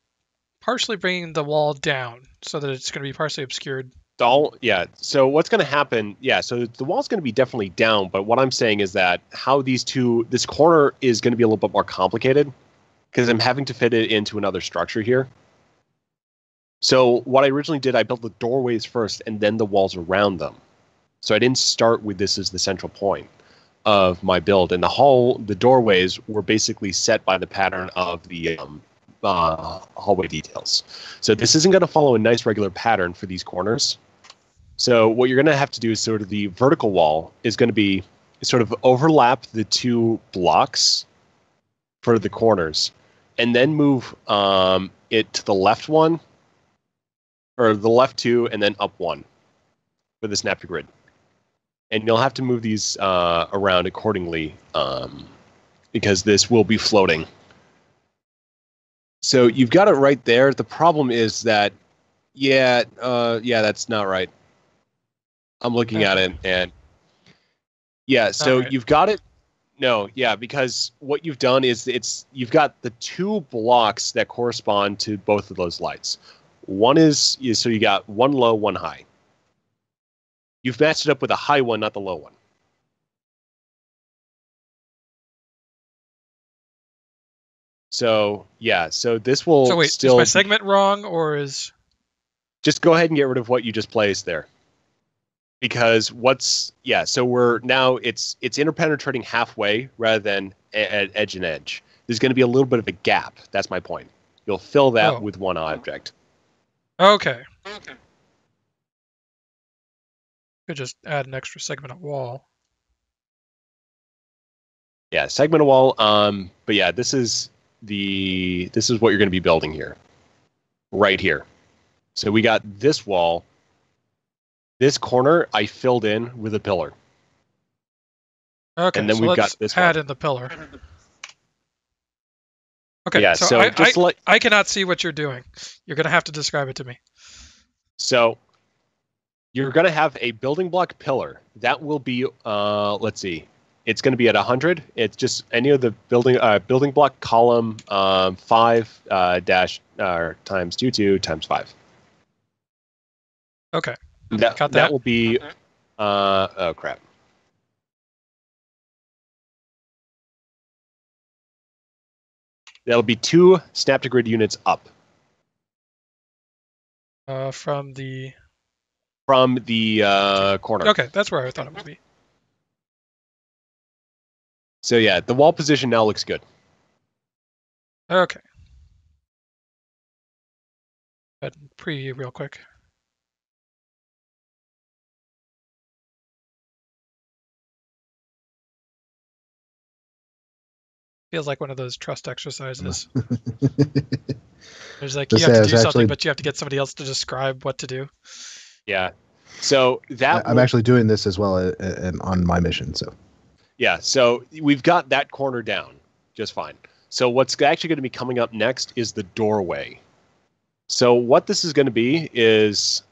partially bringing the wall down so that it's going to be partially obscured. Yeah. So what's going to happen? Yeah. So the wall's going to be definitely down. But what I'm saying is that how this corner is going to be a little bit more complicated because I'm having to fit it into another structure here. So what I originally did, I built the doorways first and then the walls around them. So I didn't start with this as the central point of my build. And the doorways were basically set by the pattern of the hallway details. So this isn't going to follow a nice regular pattern for these corners. So what you're going to have to do is sort of the vertical wall is going to be sort of overlap the two blocks for the corners and then move it to the left one or the left two and then up one for the snap to grid. And you'll have to move these around accordingly because this will be floating. So you've got it right there. The problem is that, yeah, that's not right. I'm looking at it, and yeah, so Right. You've got it. No, yeah, because what you've done is you've got the two blocks that correspond to both of those lights. One is so you got one low, one high. You've matched it up with a high one, not the low one. So yeah, so this will So wait, still is my segment wrong or is... Just go ahead and get rid of what you just placed there. Because so we're now it's interpenetrating halfway rather than at edge and edge. There's going to be a little bit of a gap. That's my point. You'll fill that with one object. Okay. Could just add an extra segment of wall. Yeah, segment of wall. But yeah, this is what you're going to be building here, right here. So we got this wall. This corner I filled in with a pillar. Okay, and then so we've let's got this add one. in the pillar. Okay, Yeah, so so I cannot see what you're doing. You're going to have to describe it to me. So you're going to have a building block pillar. That will be, let's see, it's going to be at 100. It's just any of the building block column 5 dash times 2 times 5. Okay. That. That will be, oh crap. That'll be 2 snap to grid units up. From the corner. Okay, that's where I thought it would be. So yeah, the wall position now looks good. Okay. ahead and preview real quick. Feels like one of those trust exercises. There's like you have to do something, but you have to get somebody else to describe what to do. Yeah. So I'm actually doing this as well on my mission. So. Yeah. So we've got that corner down just fine. So what's actually going to be coming up next is the doorway. So what this is going to be is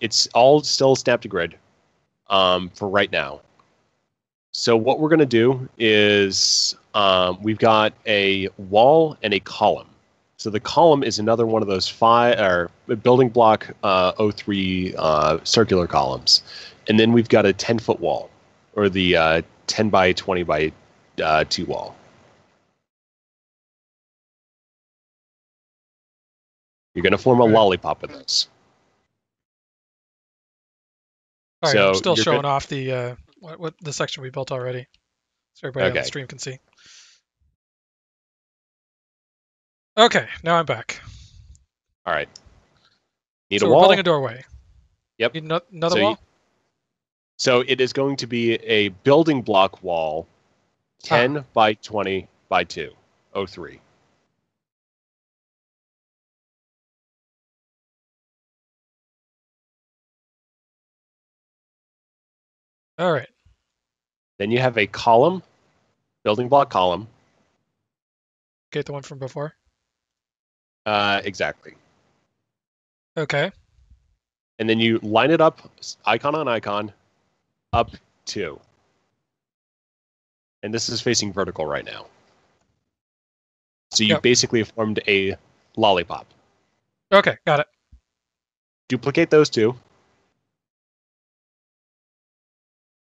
it's all still snap to grid for right now. So what we're going to do is we've got a wall and a column. So the column is another one of those building block 03 circular columns. And then we've got a 10-foot wall, or the 10 by 20 by 2 wall. You're going to form a lollipop with this. All right, so I'm still showing off the what the section we built already, so everybody on the stream can see. Okay, now I'm back. All right. Need so a we're wall? Building a doorway. Yep. Need another wall? So it is going to be a building block wall, 10 by 20 by 2, 03. All right. Then you have a column, building block column. Okay, the one from before? Exactly. Okay. And then you line it up, icon on icon, up 2. And this is facing vertical right now. So you basically have formed a lollipop. Okay, got it. Duplicate those 2.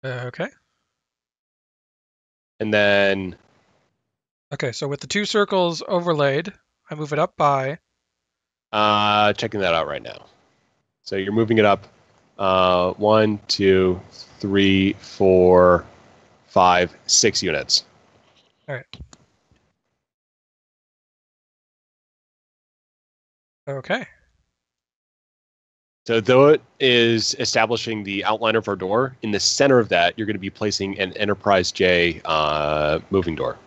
Okay. And then... Okay, so with the 2 circles overlaid, I move it up by... checking that out right now. So you're moving it up 1, 2, 3, 4, 5, 6 units. All right. Okay. So though it is establishing the outline of our door, in the center of that, you're going to be placing an Enterprise J moving door.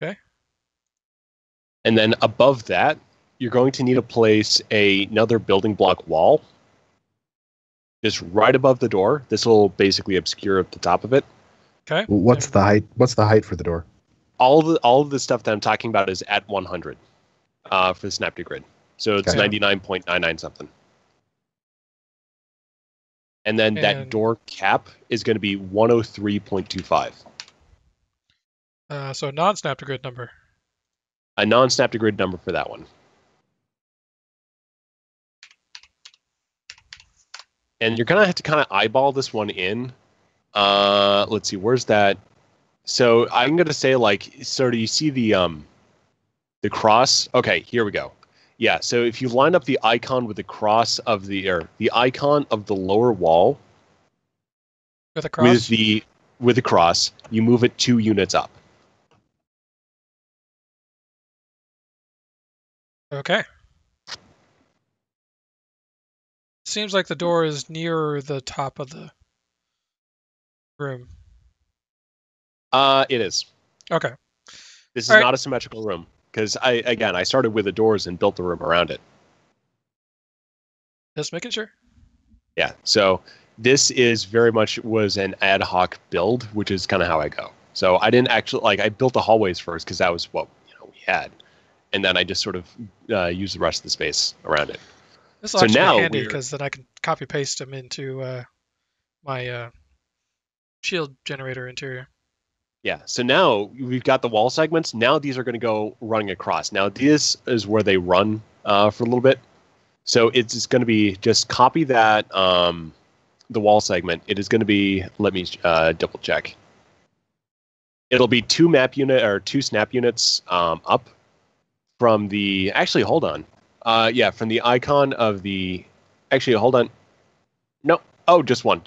Okay. And then above that, you're going to need to place another building block wall. Just right above the door. This will basically obscure the top of it. Okay. What's the height? What's the height for the door? All of the stuff that I'm talking about is at 100 for the snap to grid. So it's 99.99 something. And then that door cap is going to be 103.25. So non-snap to grid number. A non-snap to grid number for that one. And you're going to have to kind of eyeball this one in. Let's see, where's that? So I'm going to say, like, so do you see the cross? Okay, here we go. Yeah, so if you line up the icon with the cross of the icon of the lower wall with a cross, with the cross, you move it 2 units up. Okay. Seems like the door is nearer the top of the room. It is. Okay. This is not a symmetrical room because I started with the doors and built the room around it. Just making sure. Yeah. So this is very much was an ad hoc build, which is kind of how I go. So I didn't actually I built the hallways first because that was what we had, and then I just sort of used the rest of the space around it. This will actually be handy because then I can copy paste them into my shield generator interior. Yeah, so now we've got the wall segments. Now these are going to go running across. Now this is where they run for a little bit. So it's going to be just copy that, the wall segment. It is going to be, let me double check. It'll be 2 map unit or 2 snap units up from the, actually, hold on. Yeah, from the icon of the, actually, hold on. No, oh, just one.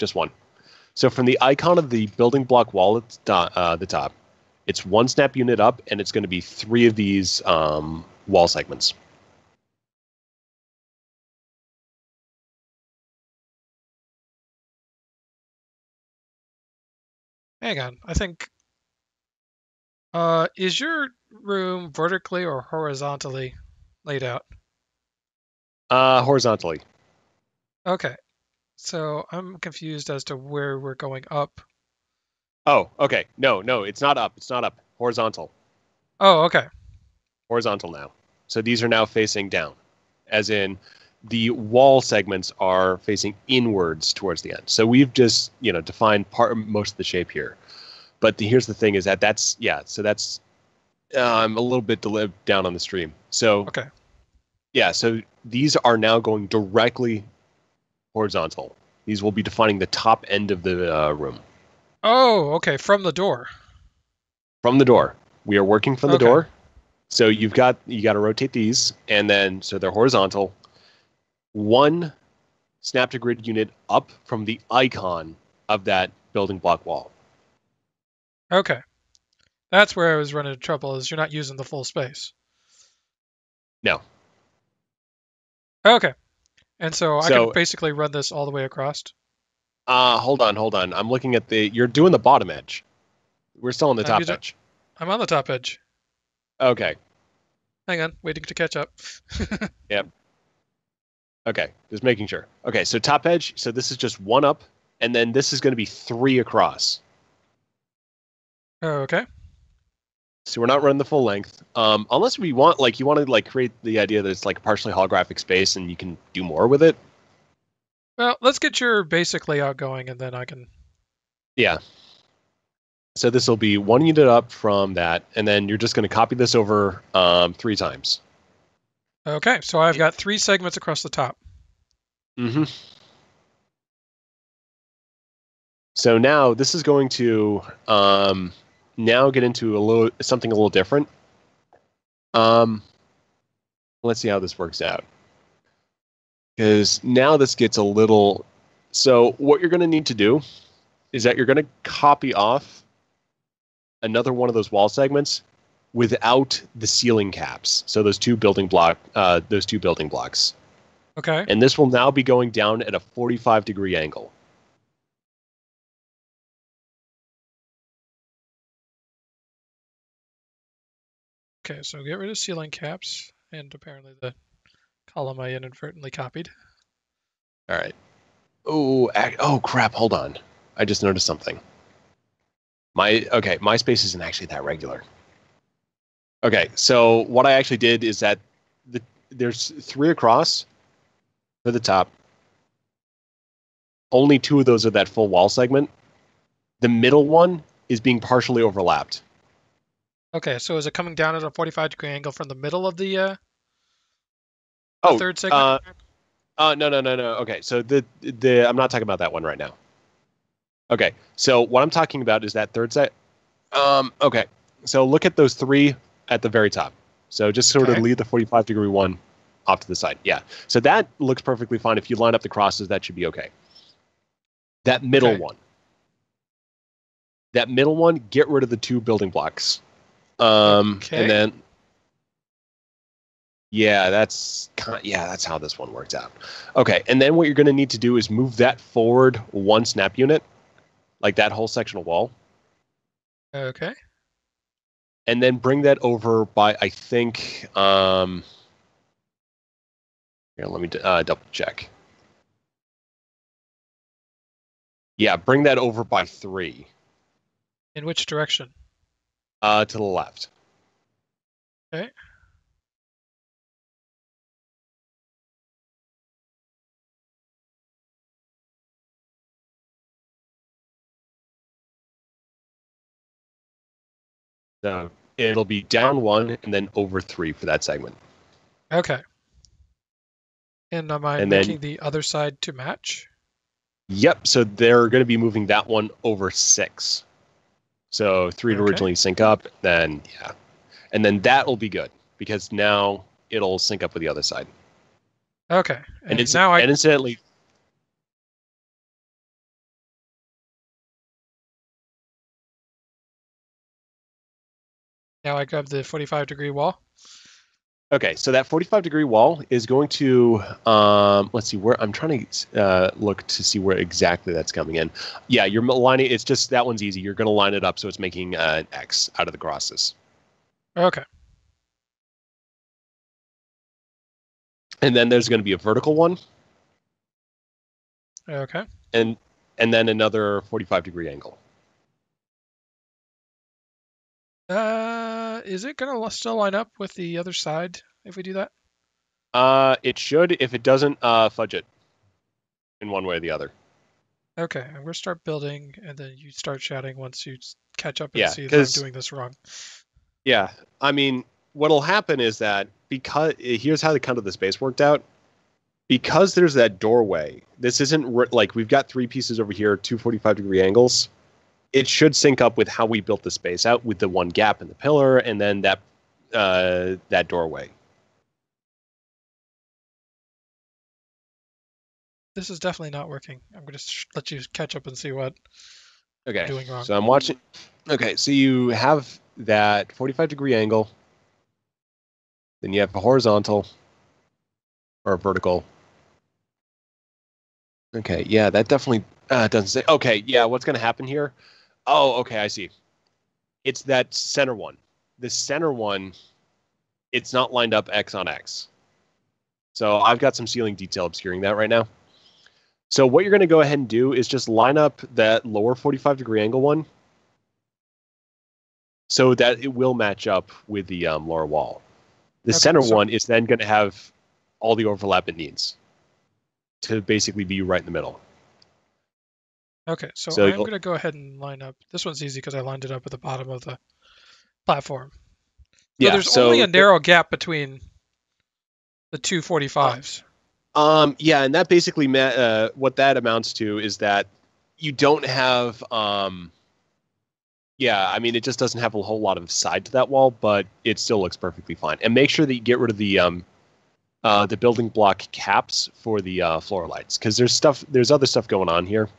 So from the icon of the building block wall at the top, it's one snap unit up, and it's going to be 3 of these wall segments. Hang on. I think. Is your room vertically or horizontally laid out? Horizontally. Okay. So I'm confused as to where we're going up. Oh, okay. No, it's not up. It's not up. Horizontal. Oh, okay. Horizontal now. So these are now facing down, as in the wall segments are facing inwards towards the end. So we've just, defined most of the shape here. But here's the thing: is that's I'm a little bit down on the stream. So okay. Yeah, so these are now going directly horizontal. These will be defining the top end of the room. Oh, okay. From the door. From the door. We are working from the Okay. door. So you got to rotate these, and then so they're horizontal. One snap to grid unit up from the icon of that building block wall. Okay. That's where I was running into trouble, is you're not using the full space. No. Okay. And so I can basically run this all the way across. Hold on. I'm looking at you're doing the bottom edge. We're still on the top edge. I'm on the top edge. Okay. Hang on, waiting to catch up. Yep. Okay, just making sure. Okay, so top edge, so this is just 1 up, and then this is going to be 3 across. Okay. So we're not running the full length. Unless you want to create the idea that it's like a partially holographic space and you can do more with it. Well, let's get your basic layout going, and then I can... Yeah. So this will be 1 unit up from that, and then you're just going to copy this over 3 times. Okay, so I've got 3 segments across the top. Mm-hmm. So now this is going to now get into something a little different. Let's see how this works out. Because now this gets a little... So what you're going to need to do is that you're going to copy off another one of those wall segments without the ceiling caps. So those two building blocks. Okay. And this will now be going down at a 45-degree angle. Okay, so get rid of ceiling caps, and apparently the column I inadvertently copied. All right. Oh crap! Hold on. I just noticed something. My space isn't actually that regular. Okay, so what I actually did is that there's 3 across for the top. Only 2 of those are that full wall segment. The middle one is being partially overlapped. Okay, so is it coming down at a 45-degree angle from the middle of the third segment? No. Okay, so I'm not talking about that one right now. Okay, so what I'm talking about is that third set. Okay, so look at those 3 at the very top. So just sort of leave the 45-degree one off to the side. Yeah, so that looks perfectly fine. If you line up the crosses, that should be okay. That middle one. That middle one, get rid of the 2 building blocks. And then, that's how this one works out. Okay, and then what you're going to need to do is move that forward 1 snap unit, like that whole sectional wall. Okay. And then bring that over by, I think, here, let me double check. Yeah, bring that over by 3. In which direction? To the left. Okay. So it'll be down 1 and then over 3 for that segment. Okay. And am I making the other side to match? Yep, so they're going to be moving that one over 6. So 3 to originally sync up, then, and then that will be good, because now it'll sync up with the other side. Okay. And incidentally, Now I grab the 45-degree wall. Okay, so that 45-degree wall is going to, let's see, where I'm trying to look to see where exactly that's coming in. Yeah, you're lining, it's just, that one's easy. You're going to line it up so it's making an X out of the crosses. Okay. And then there's going to be a vertical one. Okay. And then another 45-degree angle. Is it going to still line up with the other side if we do that? It should. If it doesn't, fudge it in one way or the other. Okay, I'm going to start building, and then you start chatting once you catch up and Yeah, see if I'm doing this wrong. Yeah, I mean, what'll happen is that because here's how the space worked out. Because there's that doorway, this isn't like we've got 3 pieces over here, 2 45-degree angles. It should sync up with how we built the space out with the one gap in the pillar and then that doorway. This is definitely not working. I'm going to let you catch up and see what I'm doing wrong. So I'm watching. Okay, so you have that 45-degree angle. Then you have a horizontal or a vertical. Okay, yeah, that definitely doesn't say. Okay, yeah, what's going to happen here? Oh, okay, I see. It's that center one. The center one, it's not lined up X on X. So I've got some ceiling detail obscuring that right now. So what you're going to go ahead and do is just line up that lower 45-degree angle one so that it will match up with the lower wall. The center one is then going to have all the overlap it needs to basically be right in the middle. Okay, so I'm going to go ahead and line up. This one's easy because I lined it up at the bottom of the platform. So there's only a narrow gap between the two 45s. Yeah, and that basically what that amounts to is that you don't have yeah, I mean, it just doesn't have a whole lot of side to that wall, but it still looks perfectly fine. And make sure that you get rid of the building block caps for the floor lights, because there's other stuff going on here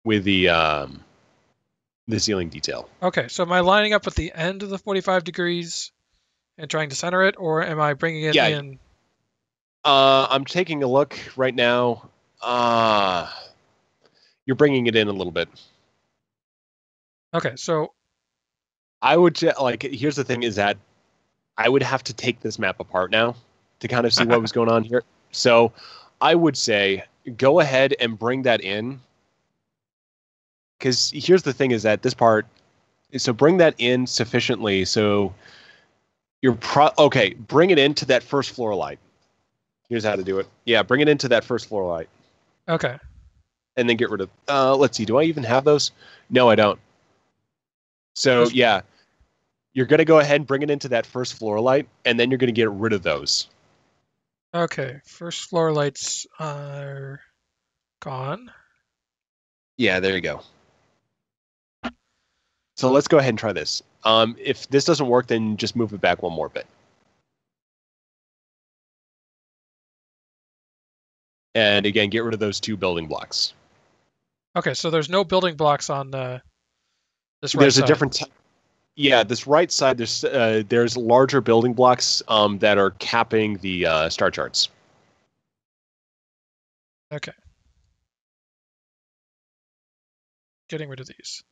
with the ceiling detail. Okay, so am I lining up at the end of the 45 degrees and trying to center it, or am I bringing it in? I'm taking a look right now. You're bringing it in a little bit. Okay, so I would here's the thing is that I would have to take this map apart now to kind of see what was going on here. So I would say go ahead and bring that in, because here's the thing is that this part, so bring that in sufficiently so you're okay, bring it into that first floor light. Here's how to do it. Yeah, bring it into that first floor light. Okay. And then get rid of, let's see, do I even have those? No, I don't. So yeah, you're going to go ahead and bring it into that first floor light, and then you're going to get rid of those. Okay, first floor lights are gone. Yeah, there you go. So let's go ahead and try this. If this doesn't work, then just move it back one more bit. And again, get rid of those 2 building blocks. Okay, so there's no building blocks on this right there's side. A different yeah, this right side, there's larger building blocks that are capping the star charts. Okay. Getting rid of these.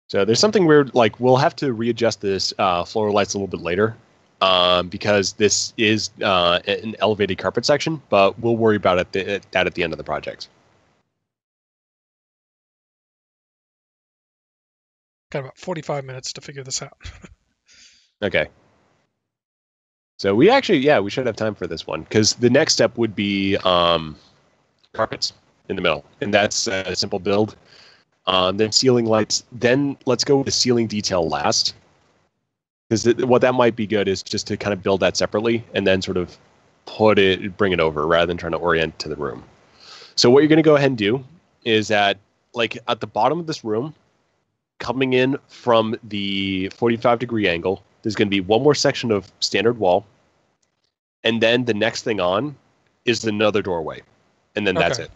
So there's something weird, like we'll have to readjust this floor lights a little bit later because this is an elevated carpet section, but we'll worry about that at the end of the project. Got about 45 minutes to figure this out. Okay. So we actually, yeah, we should have time for this one because the next step would be carpets in the middle, and that's a simple build. Then ceiling lights. Then let's go with the ceiling detail last, because what that might be good is just to kind of build that separately and then sort of bring it over rather than trying to orient to the room. So what you're going to go ahead and do is that, like at the bottom of this room, coming in from the 45-degree angle, there's going to be one more section of standard wall. And then the next thing on is another doorway. And then that's it.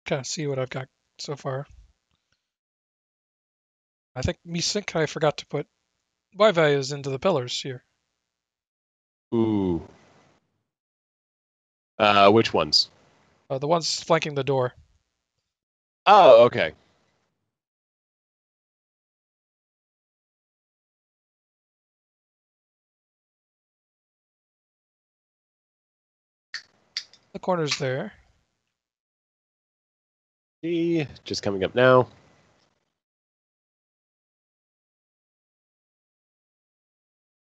Kind of see what I've got so far. I think I forgot to put Y values into the pillars here. Ooh. Which ones? The ones flanking the door. Oh, okay. The corner's there. See, just coming up now.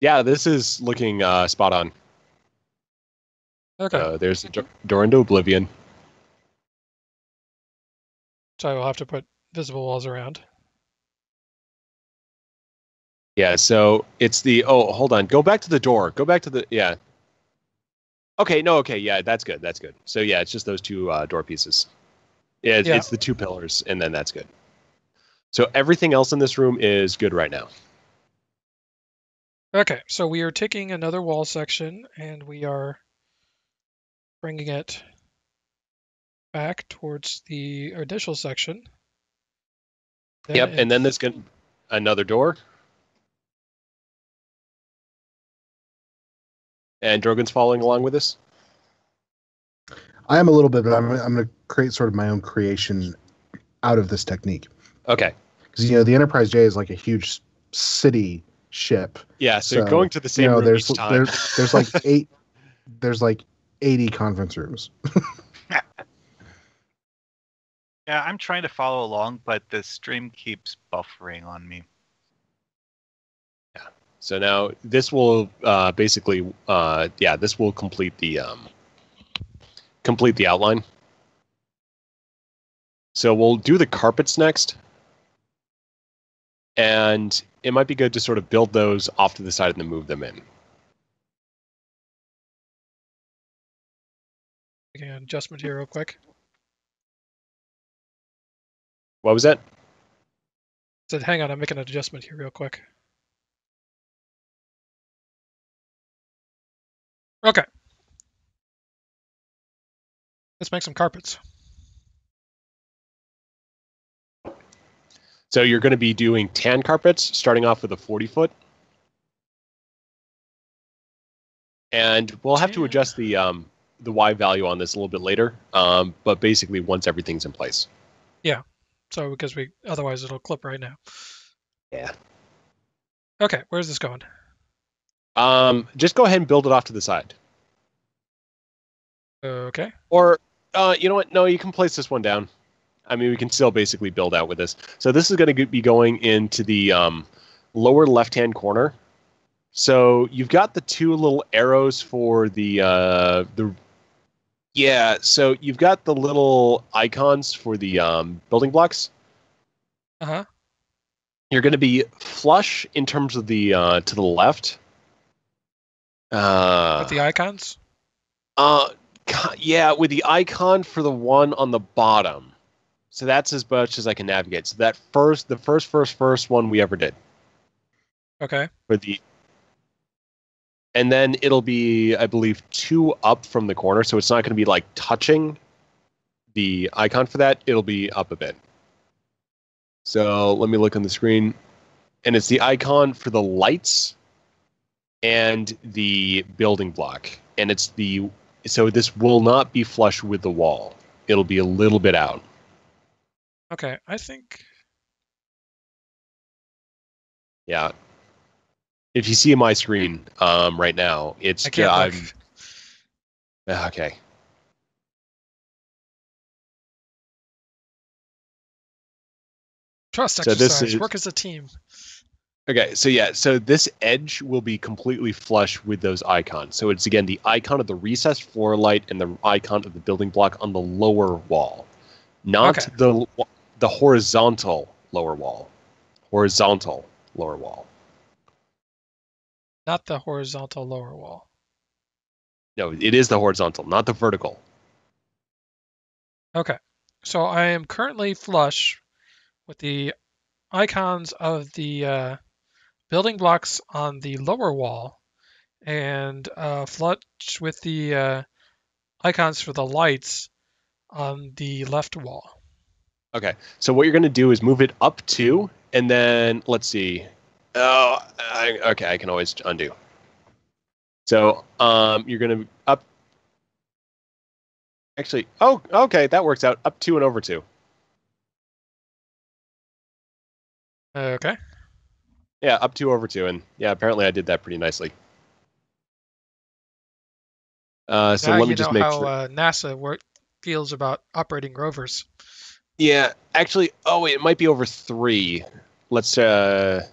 Yeah, this is looking spot on. Okay. There's the door into Oblivion. So I will have to put visible walls around. Yeah, so it's the... Oh, hold on. Go back to the door. Go back to the... Yeah. Okay, no, okay, yeah, that's good. That's good. So, yeah, it's just those two door pieces. Yeah, it's the two pillars, and then that's good. So everything else in this room is good right now. Okay, so we are taking another wall section, and we are bringing it back towards the initial section. Yep, and then there's another door. And Drogyn's following along with us? I am a little bit, but I'm going to create sort of my own creation out of this technique. Okay. Because, the Enterprise J is like a huge city ship. Yeah, so you're going to the same room each time. There's like there's like 80 conference rooms. Yeah, I'm trying to follow along, but the stream keeps buffering on me. Yeah. So now this will basically, this will complete the outline. So we'll do the carpets next, and it might be good to sort of build those off to the side and then move them in. Making an adjustment here real quick. What was that? I said, hang on, I'm making an adjustment here real quick. Okay. Let's make some carpets. So you're going to be doing tan carpets, starting off with a 40-foot. And we'll have to adjust the Y value on this a little bit later, but basically once everything's in place. Yeah. So because otherwise it'll clip right now. Yeah. Okay, where's this going? Just go ahead and build it off to the side. Okay. Or, you know what? No, you can place this one down. I mean, we can still basically build out with this. So this is going to be going into the lower left-hand corner. So you've got the two little arrows for so you've got the little icons for the building blocks. Uh-huh. You're going to be flush in terms of the to the left. With the icons? Yeah, with the icon for the one on the bottom. So that's as much as I can navigate. So that the first one we ever did. Okay. And then it'll be, I believe, 2 up from the corner. So it's not going to be like touching the icon for that. It'll be up a bit. So let me look on the screen. And it's the icon for the lights and the building block. And so this will not be flush with the wall. It'll be a little bit out. Okay, I think... Yeah. If you see my screen right now, it's... I can't look. Okay. Trust So this exercise. is- Work as a team. Okay, so this edge will be completely flush with those icons. So it's, again, the icon of the recessed floor light and the icon of the building block on the lower wall. Not the horizontal lower wall. Horizontal lower wall. Not the horizontal lower wall. No, it is the horizontal, not the vertical. Okay. So I am currently flush with the icons of the building blocks on the lower wall and flush with the icons for the lights on the left wall. Okay, so what you're going to do is move it up 2, and then, let's see. Okay, I can always undo. So you're going to up... Actually, oh, okay, that works out. Up 2 and over 2. Okay. Yeah, up 2 over 2, and yeah, apparently I did that pretty nicely. So now let me just make how sure. NASA feels about operating rovers. Yeah, actually, oh wait, it might be over 3. Let's yeah.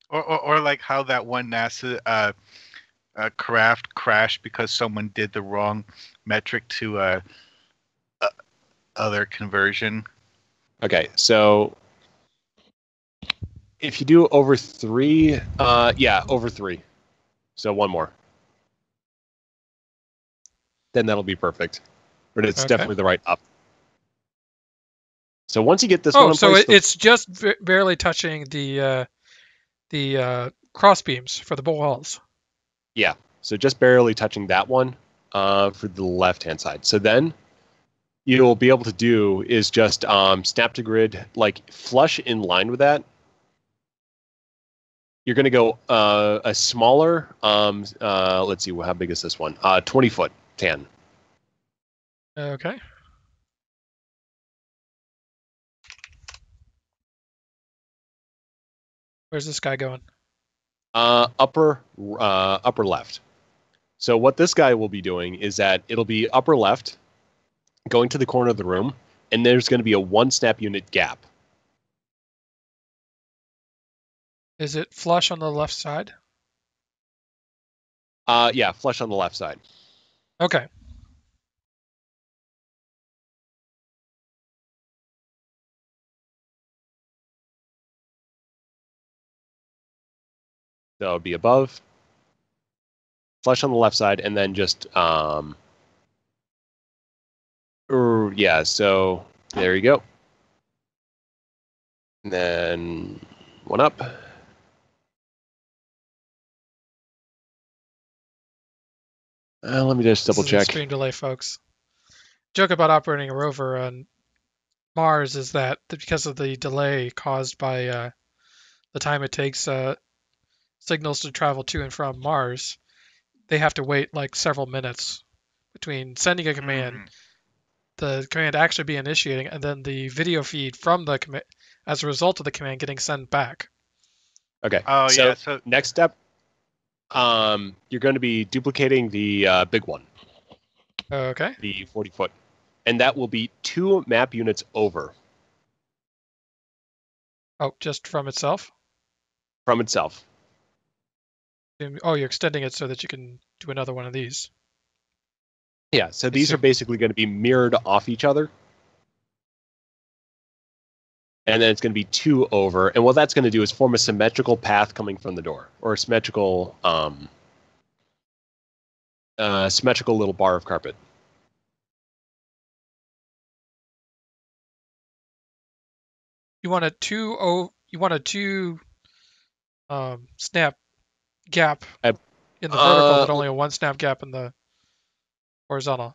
Or like how that one NASA craft crashed because someone did the wrong metric to other conversion. Okay, so if you do over 3, yeah, over 3. So one more. Then that'll be perfect. But it's definitely the right up. So once you get this one in so place... it's just barely touching the cross beams for the walls. Yeah, so just barely touching that one for the left-hand side. So then you'll be able to do is just snap to grid, like flush in line with that. You're going to go a smaller, let's see, how big is this one? 20-foot tan. Okay. Where's this guy going? Upper left. So what this guy will be doing is that it'll be upper left, going to the corner of the room, and there's going to be a 1 snap unit gap. Is it flush on the left side? Yeah, flush on the left side. Okay. So it would be above, flush on the left side, and then just yeah. So there you go. And then one up. Let me just double check. Stream delay, folks. Joke about operating a rover on Mars is that because of the delay caused by the time it takes signals to travel to and from Mars, they have to wait like several minutes between sending a command, the command actually be initiating, and then the video feed from the command as a result of the command getting sent back. Okay. Oh, so yeah. So next step, you're going to be duplicating the big one. Okay. The 40-foot. And that will be 2 map units over. Oh, just from itself? From itself. Oh, you're extending it so that you can do another one of these. Yeah, so these are basically going to be mirrored off each other. And then it's going to be 2 over. And what that's going to do is form a symmetrical path coming from the door. Or a symmetrical little bar of carpet. You want a 2 snap gap in the vertical, but only a 1 snap gap in the horizontal.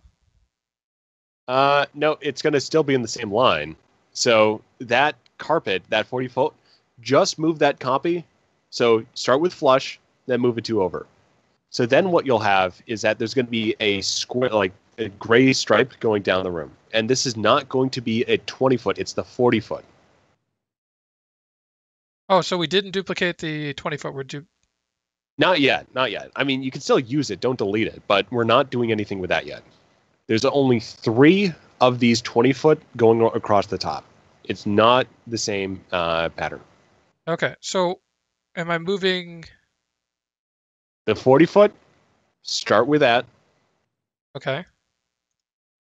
No, it's going to still be in the same line. So that carpet, that 40-foot, just move that copy. So start with flush, then move it 2 over. So then what you'll have is that there's going to be a square, like a gray stripe going down the room. And this is not going to be a 20-foot, it's the 40-foot. Oh, so we didn't duplicate the 20-foot. We're Not yet. I mean, you can still use it. Don't delete it. But we're not doing anything with that yet. There's only 3 of these 20-foot going across the top. It's not the same pattern. Okay, so am I moving... The 40-foot, start with that. Okay.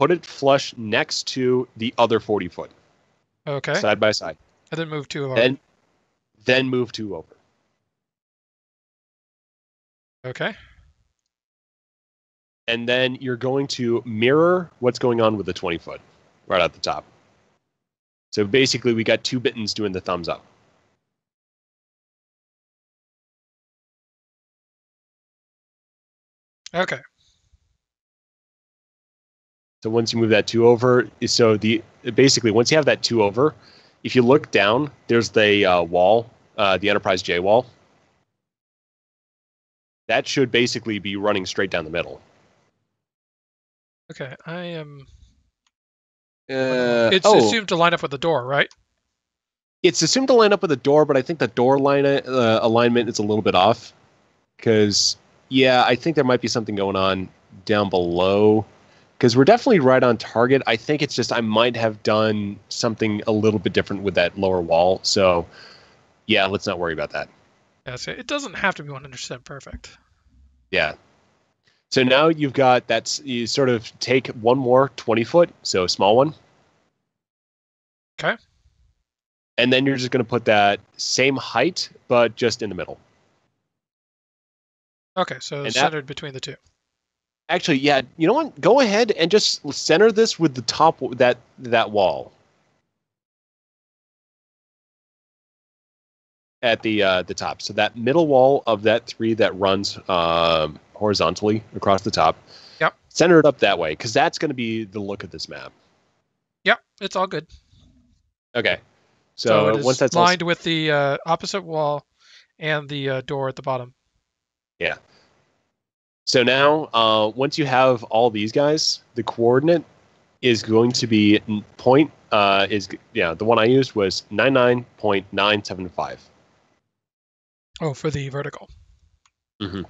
Put it flush next to the other 40-foot. Okay. Side by side. And then move 2 over. Then move 2 over. Okay. And then you're going to mirror what's going on with the 20-foot right at the top. So basically, we got 2 buttons doing the thumbs up. Okay. So once you move that 2 over, basically once you have that 2 over, if you look down, there's the wall, the Enterprise J wall. That should basically be running straight down the middle. Okay, I am. It's assumed to line up with the door, right? It's assumed to line up with the door, but I think the door alignment is a little bit off. Because, yeah, I think there might be something going on down below. Because we're definitely right on target. I think it's just I might have done something a little bit different with that lower wall. So, yeah, let's not worry about that. Yeah, so it doesn't have to be 100% perfect. Yeah. So now you've got you sort of take one more 20-foot, so a small one. Okay. And then you're just going to put that same height, but just in the middle. Okay, so centered between the 2. Actually, yeah, you know what? Go ahead and just center this with the top, that wall. At the top. So that middle wall of that 3 that runs horizontally across the top. Yep. Center it up that way, because that's going to be the look of this map. Yep, it's all good. Okay. So it is once that's lined with the opposite wall and the door at the bottom. Yeah. So now, once you have all these guys, the coordinate is going to be the one I used was 99.975. Oh, for the vertical. Mm-hmm.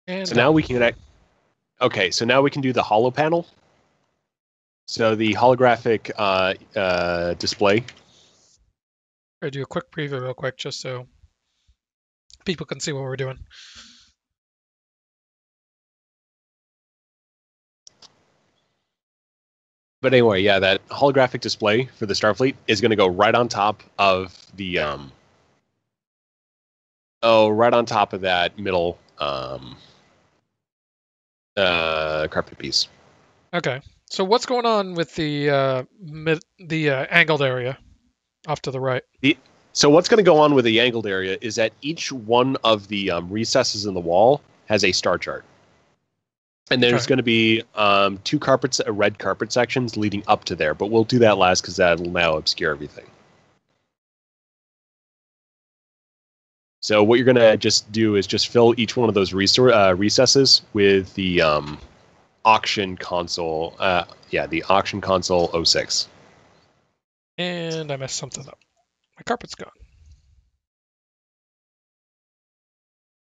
And so now we can Okay, so now we can do the holo panel. So the holographic display. I'll do a quick preview real quick just so people can see what we're doing. But anyway, yeah, that holographic display for the Starfleet is going to go right on top of the right on top of that middle carpet piece. Okay. So what's going on with the angled area off to the right? So what's going to go on with the angled area is that each one of the recesses in the wall has a star chart. And there's going to be 2 red carpet sections leading up to there, but we'll do that last because that'll now obscure everything. So what you're going to just do is just fill each one of those recesses with the auction console. The auction console 06. And I messed something up. My carpet's gone.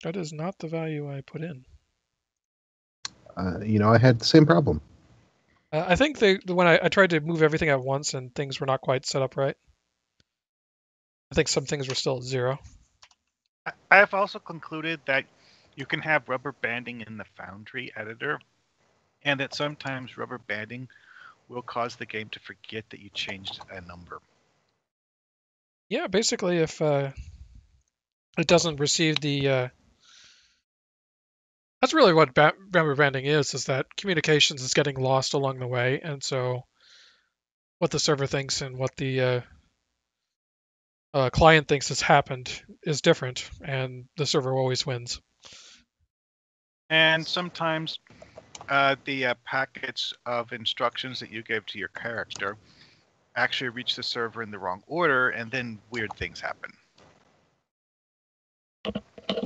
That is not the value I put in. I had the same problem. I think when I tried to move everything at once and things were not quite set up right. I think some things were still at 0. I have also concluded that you can have rubber banding in the Foundry editor, and that sometimes rubber banding will cause the game to forget that you changed a number. Yeah, basically if it doesn't receive the... That's really what rubber banding is that communications is getting lost along the way, and so what the server thinks and what the client thinks has happened is different, and the server always wins. And sometimes the packets of instructions that you gave to your character actually reach the server in the wrong order, and then weird things happen.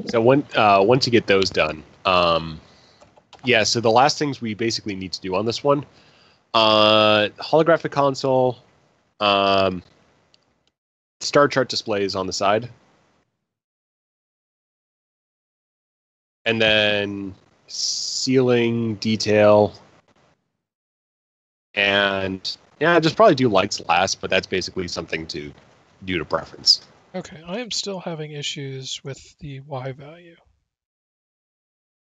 So once you get those done, so the last things we basically need to do on this one, holographic console, star chart displays on the side, and then ceiling detail, and just probably do lights last, but that's basically something to do to preference. Okay, I am still having issues with the Y value.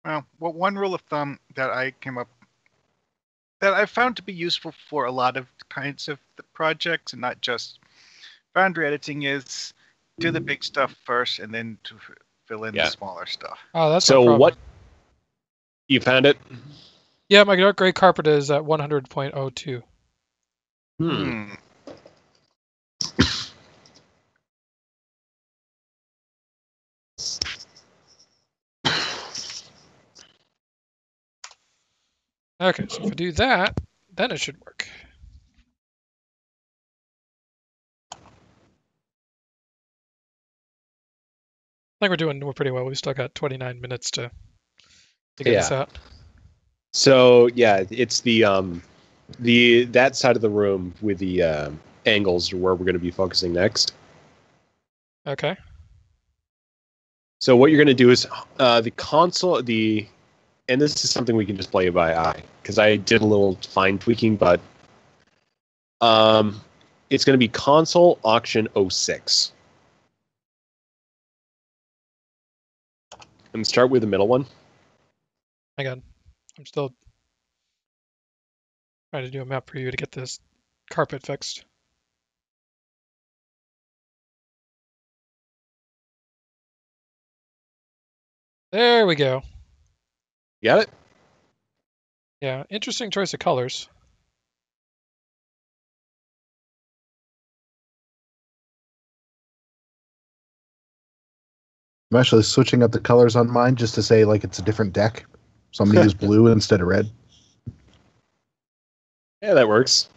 Well, one rule of thumb that I came up that I found to be useful for a lot of kinds of the projects, and not just Foundry editing, is do the big stuff first and then to fill in the smaller stuff. Oh, that's so no problem. You found it? Yeah, my dark gray carpet is at 100.02. Hmm. Okay, so if I do that, then it should work. I think we're pretty well. We've still got 29 minutes to get this out. So yeah, it's the that side of the room with the angles where we're going to be focusing next. Okay. So what you're going to do is the console, and this is something we can just play by eye because I did a little fine tweaking, but it's going to be console auction 06. And start with the middle one. Hang on. I'm still trying to do a map preview to get this carpet fixed. There we go. You got it? Yeah, interesting choice of colors. I'm actually switching up the colors on mine just to say like it's a different deck. So I'm going to use blue instead of red. Yeah, that works.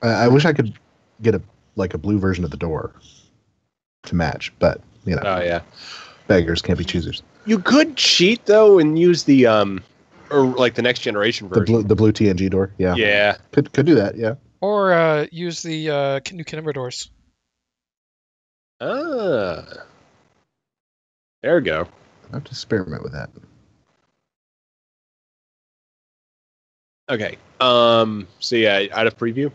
I wish I could get a blue version of the door to match, but you know. Oh yeah. Beggars can't be choosers. You could cheat though and use the or like the next generation version. The blue TNG door. Yeah. Yeah. Could do that. Yeah. Or use the new Kimber doors. Ah. There we go. I have to experiment with that. Okay. So yeah, out of preview.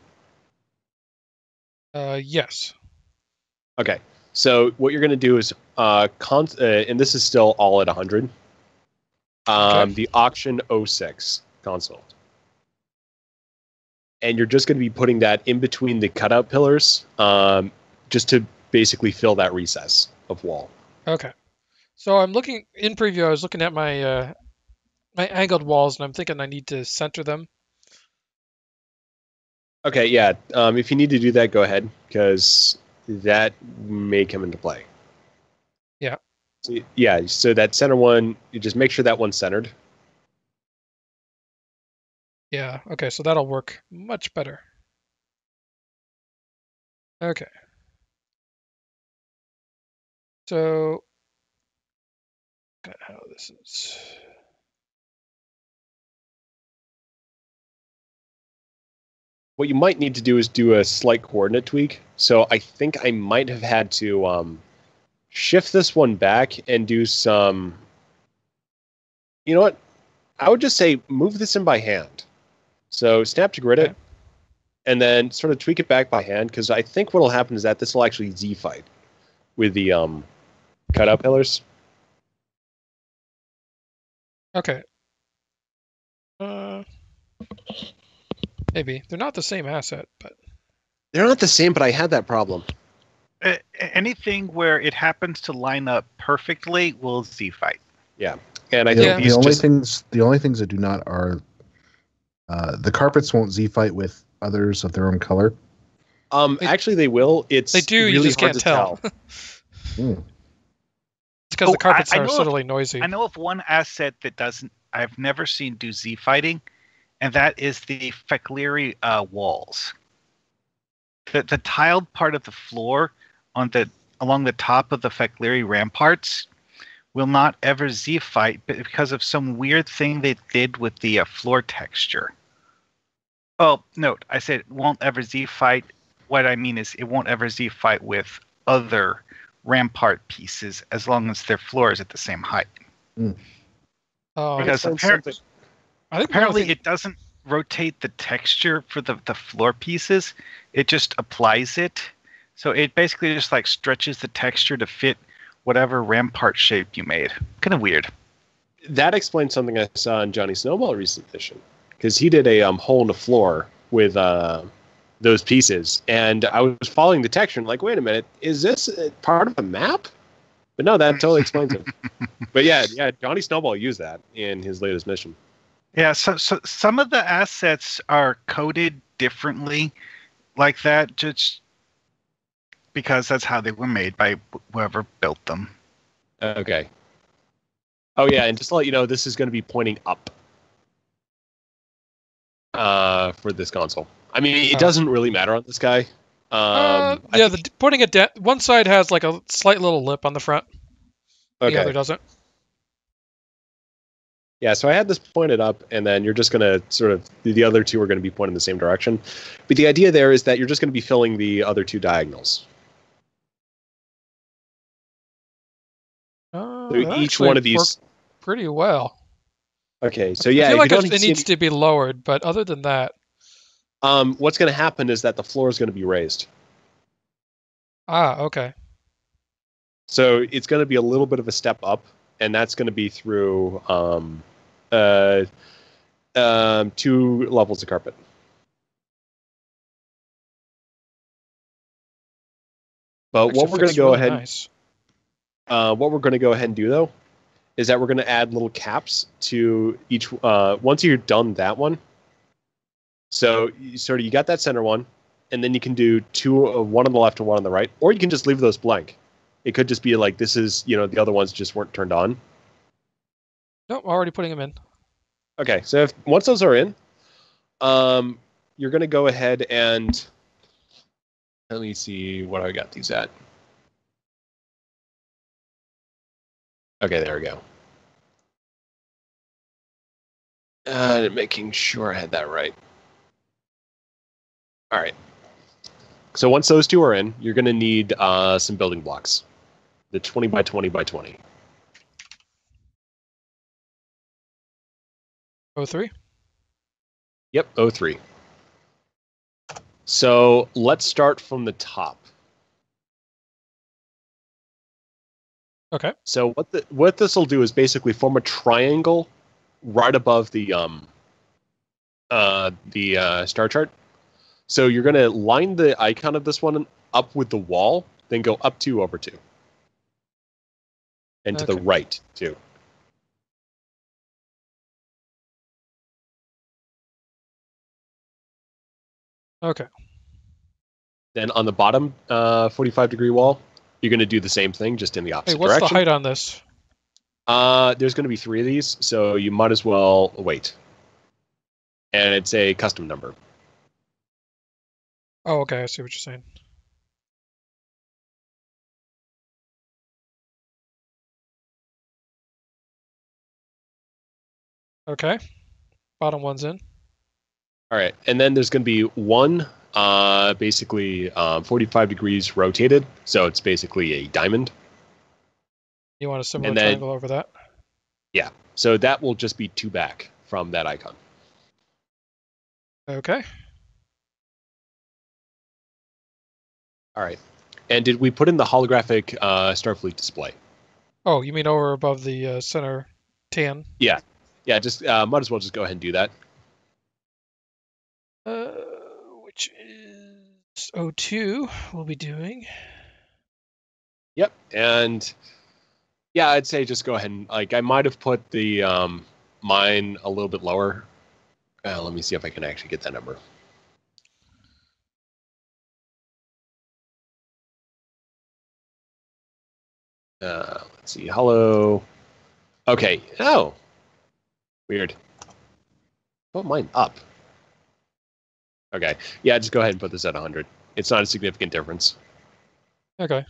Yes. Okay. So what you're going to do is and this is still all at 100. Okay. The auction 06 console. And you're just going to be putting that in between the cutout pillars, just to basically fill that recess of wall. Okay. So I'm looking in preview. I was looking at my my angled walls, and I'm thinking I need to center them. Okay, yeah. If you need to do that, go ahead, because that may come into play. Yeah. So, yeah. So that center one, you just make sure that one's centered. Yeah. Okay. So that'll work much better. Okay. So, got how this is. What you might need to do is do a slight coordinate tweak. So I think I might have had to shift this one back and do some... You know what? I would just say move this in by hand. So snap to grid it, and then sort of tweak it back by hand, because I think what will happen is that this will actually Z-fight with the cutout pillars. Okay. Maybe. They're not the same asset, but... They're not the same, but I had that problem. Anything where it happens to line up perfectly will Z-fight. Yeah. And I think the only things that do not are the carpets won't Z-fight with others of their own color. Actually, they will. They do. Really you just hard can't tell. Mm. It's because the carpets are subtly noisy. I know of one asset that doesn't. I've never seen do Z-fighting, and that is the Fekleri walls. The tiled part of the floor along the top of the Fekleri ramparts will not ever Z-fight because of some weird thing they did with the floor texture. Oh, note, I said it won't ever Z-fight. What I mean is it won't ever Z-fight with other rampart pieces as long as their floor is at the same height. Mm. Because apparently it doesn't rotate the texture for the floor pieces. It just applies it. So it basically just like stretches the texture to fit whatever rampart shape you made. Kind of weird. That explains something I saw in Johnny Snowball recent edition, because he did a hole in the floor with those pieces, and I was following the texture and like, wait a minute, is this part of a map? But no, that totally explains it. But yeah, Johnny Snowball used that in his latest mission. Yeah, so some of the assets are coded differently like that, just because that's how they were made by whoever built them. Okay. Oh yeah, and just to let you know, this is going to be pointing up for this console. I mean, it doesn't really matter on this guy. Pointing it down. One side has like a slight little lip on the front. Okay. The other doesn't. Yeah, so I had this pointed up, and then you're just going to sort of, the other two are going to be pointing in the same direction. But the idea there is that you're just going to be filling the other two diagonals. So each one of these pretty well. Okay, so yeah, I feel like it needs to be lowered, but other than that, what's going to happen is that the floor is going to be raised. Okay. So it's going to be a little bit of a step up, and that's going to be through 2 levels of carpet. But what we're going to go ahead, what we're going to go ahead and do though, is that we're going to add little caps to each. Once you're done that one, so you got that center one, and then you can do one on the left and one on the right, or you can just leave those blank. It could just be like this is, the other ones just weren't turned on. Nope, already putting them in. Okay, so once those are in, you're going to go ahead and let me see what I got these at. Okay, there we go. Making sure I had that right. All right. So once those two are in, you're going to need some building blocks. The 20 by 20 by 20. 03? Yep, 03. So let's start from the top. Okay. So what this will do is basically form a triangle right above the star chart. So you're going to line the icon of this one up with the wall, then go up 2 over 2. And to the right, 2. Okay. Then on the bottom 45-degree wall, you're going to do the same thing, just in the opposite direction. What's the height on this? There's going to be 3 of these, so you might as well wait. And it's a custom number. Oh, okay. I see what you're saying. Okay. Bottom one's in. All right. And then there's going to be one basically 45 degrees rotated. So it's basically a diamond. You want a similar triangle over that? Yeah. So that will just be 2 back from that icon. Okay. All right. And did we put in the holographic Starfleet display? Oh, you mean over above the center tan? Yeah. Yeah, just might as well just go ahead and do that. Which is 02 we'll be doing. Yep. And yeah, I'd say just go ahead and, I might have put the mine a little bit lower. Let me see if I can actually get that number. Let's see. Hello. Okay. Oh. Weird. Put mine up. Okay. Yeah, just go ahead and put this at 100. It's not a significant difference. Okay.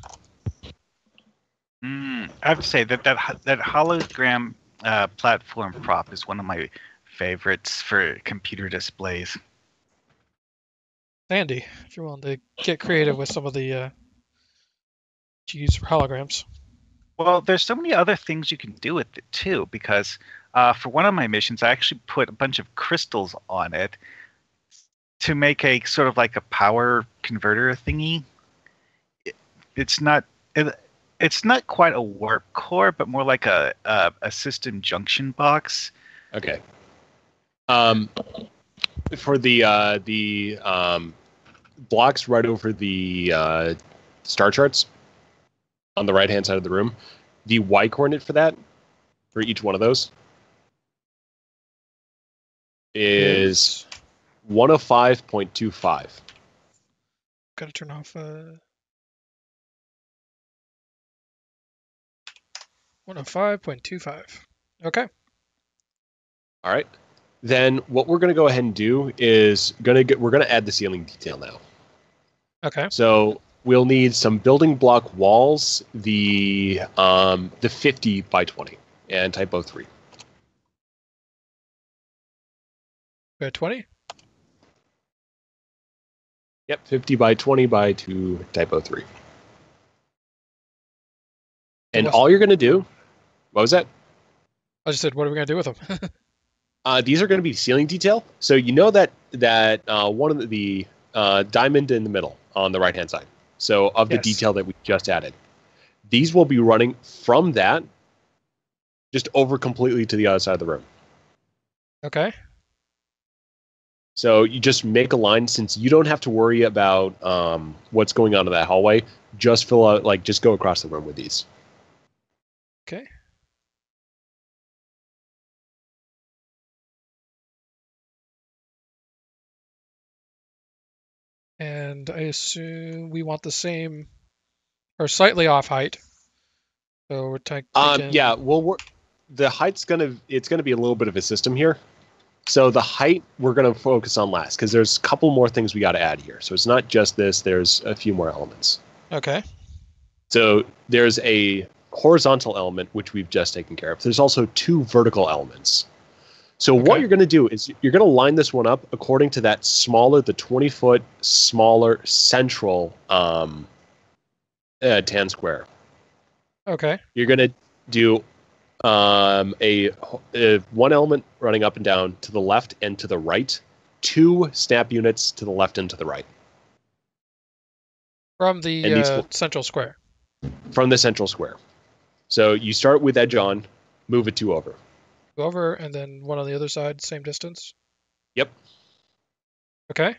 I have to say that hologram platform prop is one of my favorites for computer displays. Sandy, if you're willing to get creative with some of the use for holograms. Well, there's so many other things you can do with it too, because for one of my missions, I actually put a bunch of crystals on it to make a sort of like a power converter thingy. It's not quite a warp core, but more like a system junction box. Okay. For the blocks right over the star charts on the right-hand side of the room, the Y coordinate for that, for each one of those, is 105.25. Got to turn off 105.25. Okay. All right. Then what we're going to go ahead and do is we're going to add the ceiling detail now. Okay. So we'll need some building block walls, the 50 by 20 and typo 3. By 20? Yep, 50 by 20 by 2 typo 3. And all you're going to do, what was that? I just said, what are we going to do with them? These are going to be ceiling detail. So you know that one of the diamond in the middle on the right-hand side. So of the detail that we just added. These will be running from that just over completely to the other side of the room. Okay. So you just make a line, since you don't have to worry about what's going on in that hallway. Just fill out, just go across the room with these. Okay. And I assume we want the same or slightly off height. So we're taking. Yeah. Well, the height's gonna be a little bit of a system here. So the height we're going to focus on last, because there's a couple more things we got to add here. So it's not just this. There's a few more elements. Okay. So there's a horizontal element, which we've just taken care of. There's also 2 vertical elements. So what you're going to do is you're going to line this one up according to that smaller, the 20-foot smaller central tan square. Okay. You're going to do a one element running up and down to the left and to the right, 2 snap units to the left and to the right. From the central square. From the central square. So you start with edge on, move it 2 over. 2 over, and then 1 on the other side, same distance? Yep. Okay.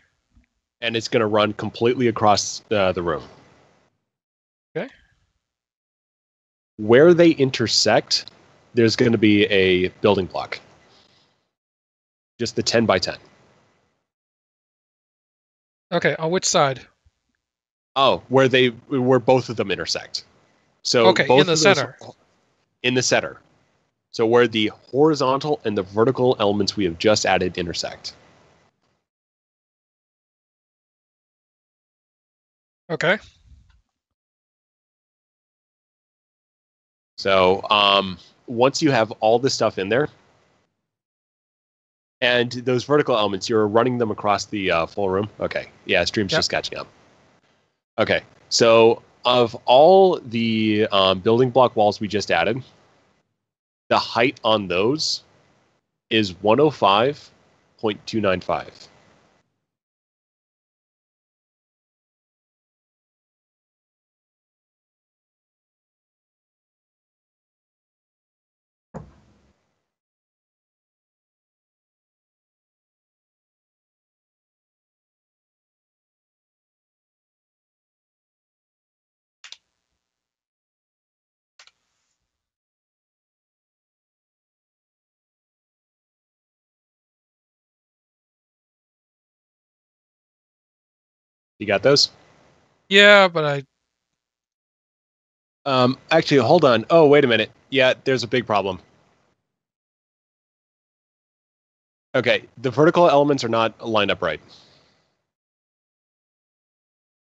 And it's going to run completely across the room. Okay. Where they intersect, there's going to be a building block. Just the 10 by 10. Okay, on which side? Oh, where both of them intersect. So okay, both in the center. In the center. So where the horizontal and the vertical elements we have just added intersect. Okay. So once you have all this stuff in there, and those vertical elements, you're running them across the full room. Okay, yeah, stream's just catching up. Okay, so of all the building block walls we just added, the height on those is 105.295. You got those? Yeah, but actually, hold on. Oh, wait a minute. Yeah, there's a big problem. Okay, the vertical elements are not lined up right.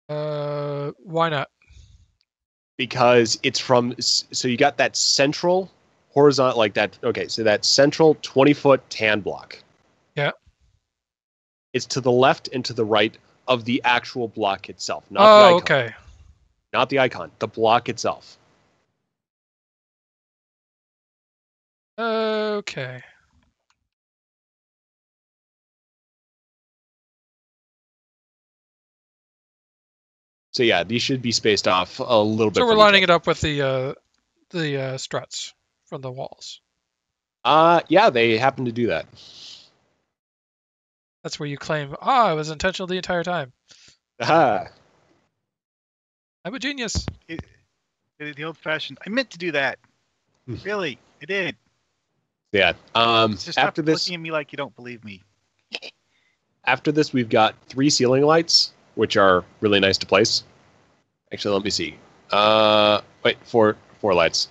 Why not? Because it's so you got that central horizontal, like that. Okay, so that central 20-foot tan block. Yeah. It's to the left and to the right of the actual block itself. Not the icon. Okay. Not the icon, the block itself. Okay. So yeah, these should be spaced off a little bit. So we're lining it up with the struts from the walls. Yeah, they happen to do that. That's where you claim, it was intentional the entire time. Aha. I'm a genius. The old-fashioned. I meant to do that. Really, I did. Yeah. Just After stop this, looking at me like you don't believe me. After this, we've got 3 ceiling lights, which are really nice to place. Actually, let me see. Wait, four lights.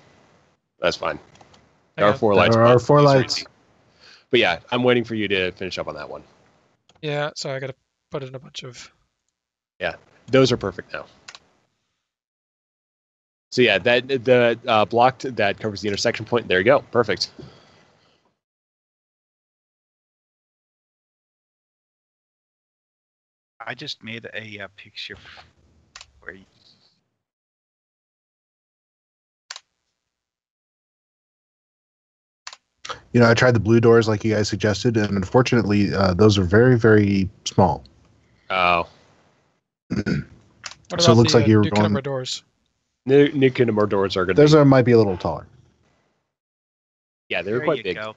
That's fine. There are 4 lights. There are 4 lights. But yeah, I'm waiting for you to finish up on that one. Yeah, so I got to put in a bunch of... Yeah, those are perfect now. So yeah, the block that covers the intersection point. There you go. Perfect. I just made a picture for you. You know, I tried the blue doors like you guys suggested, and unfortunately, those are very, very small. Oh. What about So it looks the like you were new going. camera doors? New Kingdom doors are good. Those might be a little taller. Yeah, they're There quite you big. go.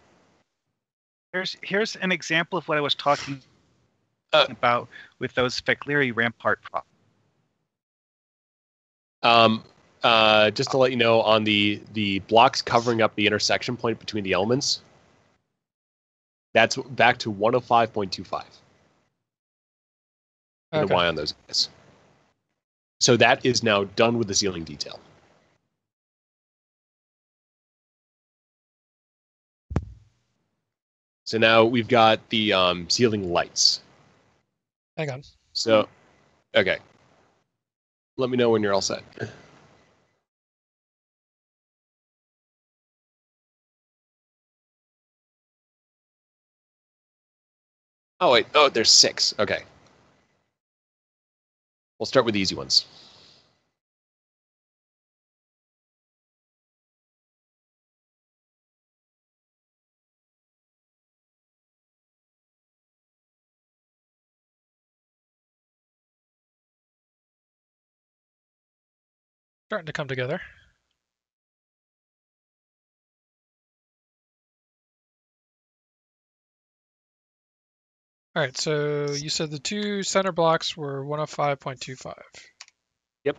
Here's an example of what I was talking about with those Fekleri rampart props. Just to let you know, on the blocks covering up the intersection point between the elements, that's back to 105.25. And the Y on those guys. So that is now done with the ceiling detail. So now we've got the ceiling lights. Hang on. So, okay. Let me know when you're all set. Oh, wait. Oh, there's 6. Okay. We'll start with the easy ones. Starting to come together. All right, so you said the 2 center blocks were 105.25. Yep.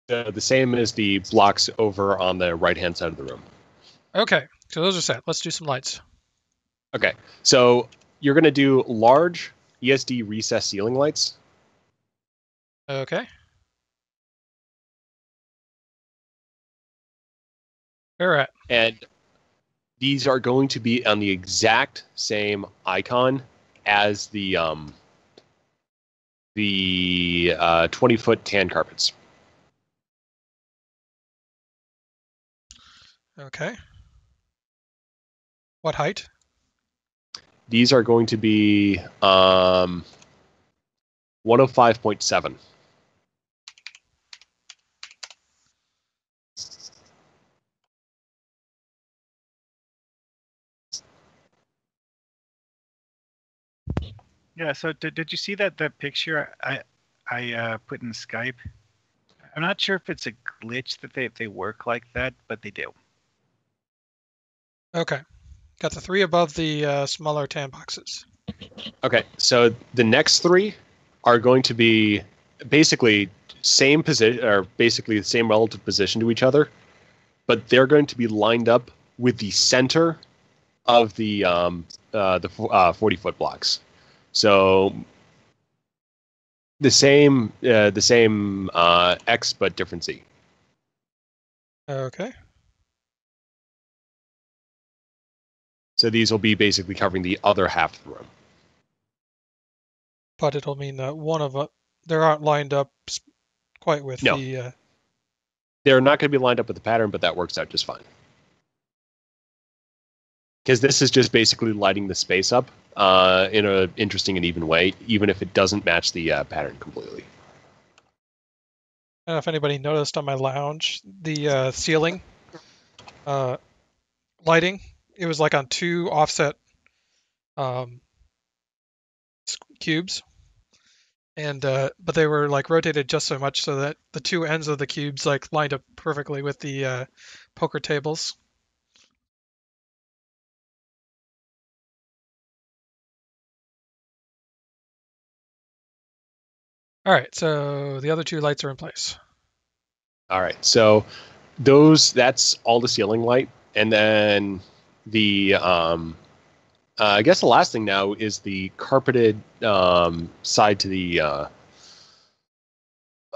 The same as the blocks over on the right-hand side of the room. Okay, so those are set. Let's do some lights. Okay, so you're going to do large ESD recessed ceiling lights. Okay. Where at? And these are going to be on the exact same icon as the 20-foot tan carpets. Okay. What height? These are going to be 105.7. Yeah. So did you see that picture I put in Skype? I'm not sure if it's a glitch that they work like that, but they do. Okay. Got the 3 above the smaller tan boxes. Okay, so the next 3 are going to be basically same position, or basically the same relative position to each other, but they're going to be lined up with the center of the 40-foot blocks. So the same X but different Z. Okay. So these will be basically covering the other half of the room. But it'll mean that one of they aren't lined up quite with No. the... They're not going to be lined up with the pattern, but that works out just fine. Because this is just basically lighting the space up in an interesting and even way, even if it doesn't match the pattern completely. I don't know if anybody noticed on my lounge, the ceiling lighting, it was like on 2 offset cubes. And but they were like rotated just so much so that the 2 ends of the cubes like lined up perfectly with the poker tables. All right, so the other 2 lights are in place. All right, so that's all the ceiling light, and then the I guess the last thing now is the carpeted side to the...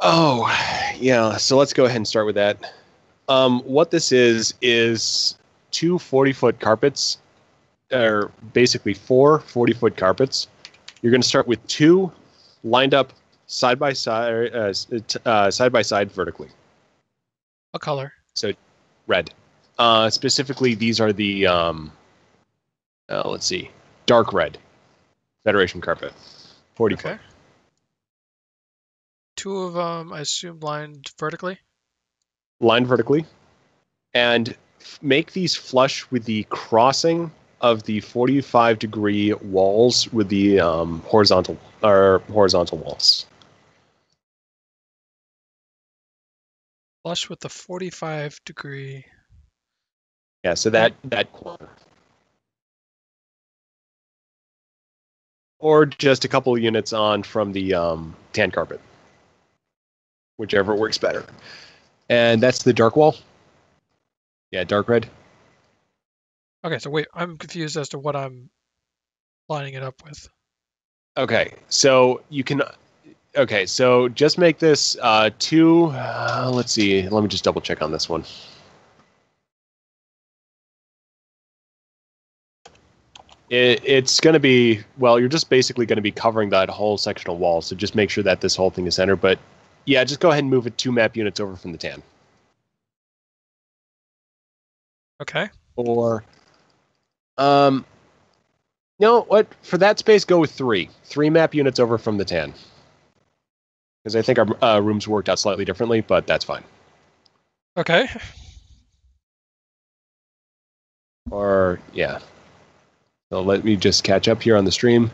so let's go ahead and start with that. What this is 2 40-foot carpets, or basically 4 40-foot carpets. You're going to start with 2 lined up side by side vertically. What color? So red. Specifically, these are the let's see, dark red Federation carpet, 40 foot. Okay. 2 of them, I assume, lined vertically. Lined vertically, and make these flush with the crossing of the 45-degree walls with the horizontal walls. Flush with the 45-degree. Yeah, so that corner. Or just a couple of units on from the tan carpet. Whichever works better. And that's the dark wall. Yeah, dark red. Okay, so wait, I'm confused as to what I'm lining it up with. Okay, so you can... Okay, so just make this 2... let's see, let me just double check on this one. It's going to be, well, you're just basically going to be covering that whole sectional wall, so just make sure that this whole thing is centered. But yeah, just go ahead and move it 2 map units over from the tan. Okay. Or, no, what? For that space, go with 3. 3 map units over from the tan. Because I think our rooms worked out slightly differently, but that's fine. Okay. Or, yeah. So let me just catch up here on the stream.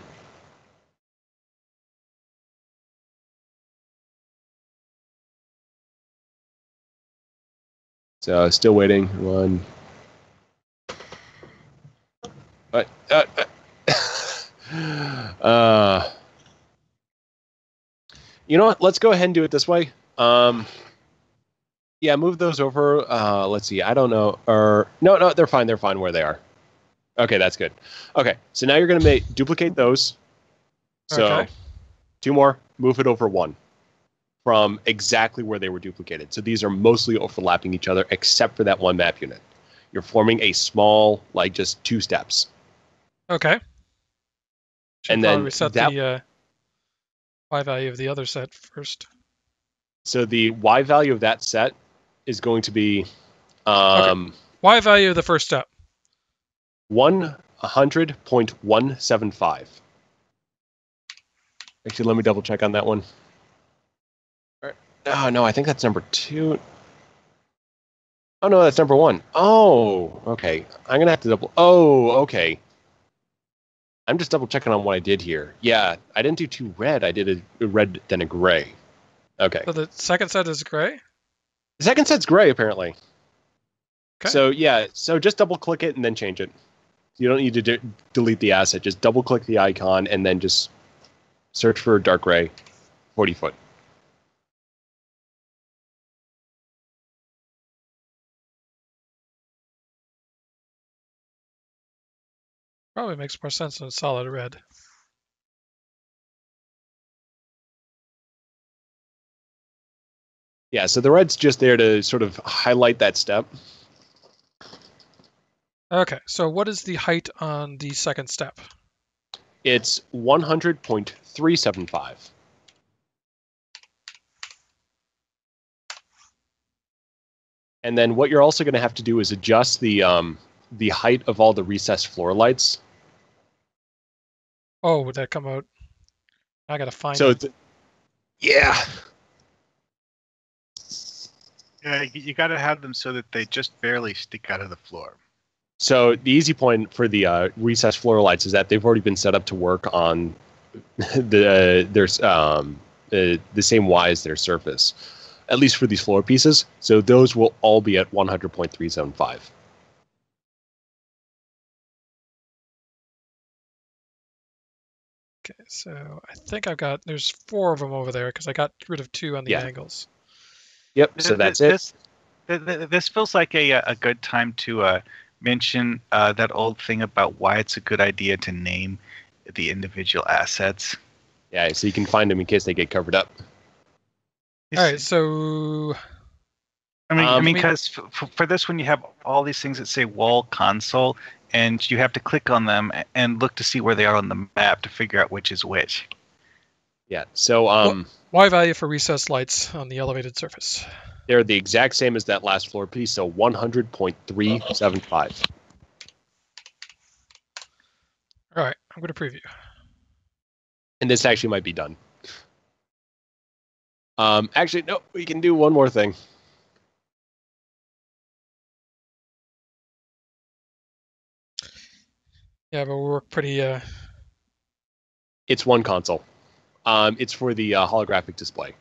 So still waiting. One. You know what? Let's go ahead and do it this way. Yeah, move those over. Let's see. I don't know. Or no, they're fine. They're fine where they are. Okay, that's good. Okay, so now you're going to duplicate those. So, Okay. 2 more. Move it over 1 from exactly where they were duplicated. So these are mostly overlapping each other, except for that 1 map unit. You're forming a small, like just 2 steps. Okay. Should And then probably reset the Y value of the other set first. So the Y value of that set is going to be Y value of the first step. 100.175. Actually, let me double check on that one. Oh, no, I think that's number 2. Oh, no, that's number 1. Oh, okay. I'm going to have to double... Oh, okay. I'm just double checking on what I did here. Yeah, I didn't do 2 red. I did a red, then a gray. Okay. So the second set is gray? The second set's gray, apparently. Okay. So, yeah, so just double-click it and then change it. You don't need to delete the asset. Just double-click the icon and then just search for dark gray, 40 foot. Probably makes more sense than solid red. Yeah, so the red's just there to sort of highlight that step. Okay, so what is the height on the second step? It's 100.375. And then what you're also going to have to do is adjust the height of all the recessed floor lights. Oh, would that come out? I gotta find So, it. Yeah. Yeah, you got to have them so that they just barely stick out of the floor. So the easy point for the recessed floor lights is that they've already been set up to work on the same Y as their surface, at least for these floor pieces. So those will all be at 100.375. Okay, so I think there's 4 of them over there because I got rid of 2 on the angles. Yep, so that's it. This feels like a good time to mention that old thing about why it's a good idea to name the individual assets? Yeah, so you can find them in case they get covered up. All right, so I mean, because for this one, you have all these things that say wall console, and you have to click on them and look to see where they are on the map to figure out which is which. Yeah, so Y value for recessed lights on the elevated surface. they're the exact same as that last floor piece, so 100.375. All right, I'm going to preview. And this actually might be done. Actually, no, we can do one more thing. Yeah, but we work pretty. It's one console. It's for the holographic display.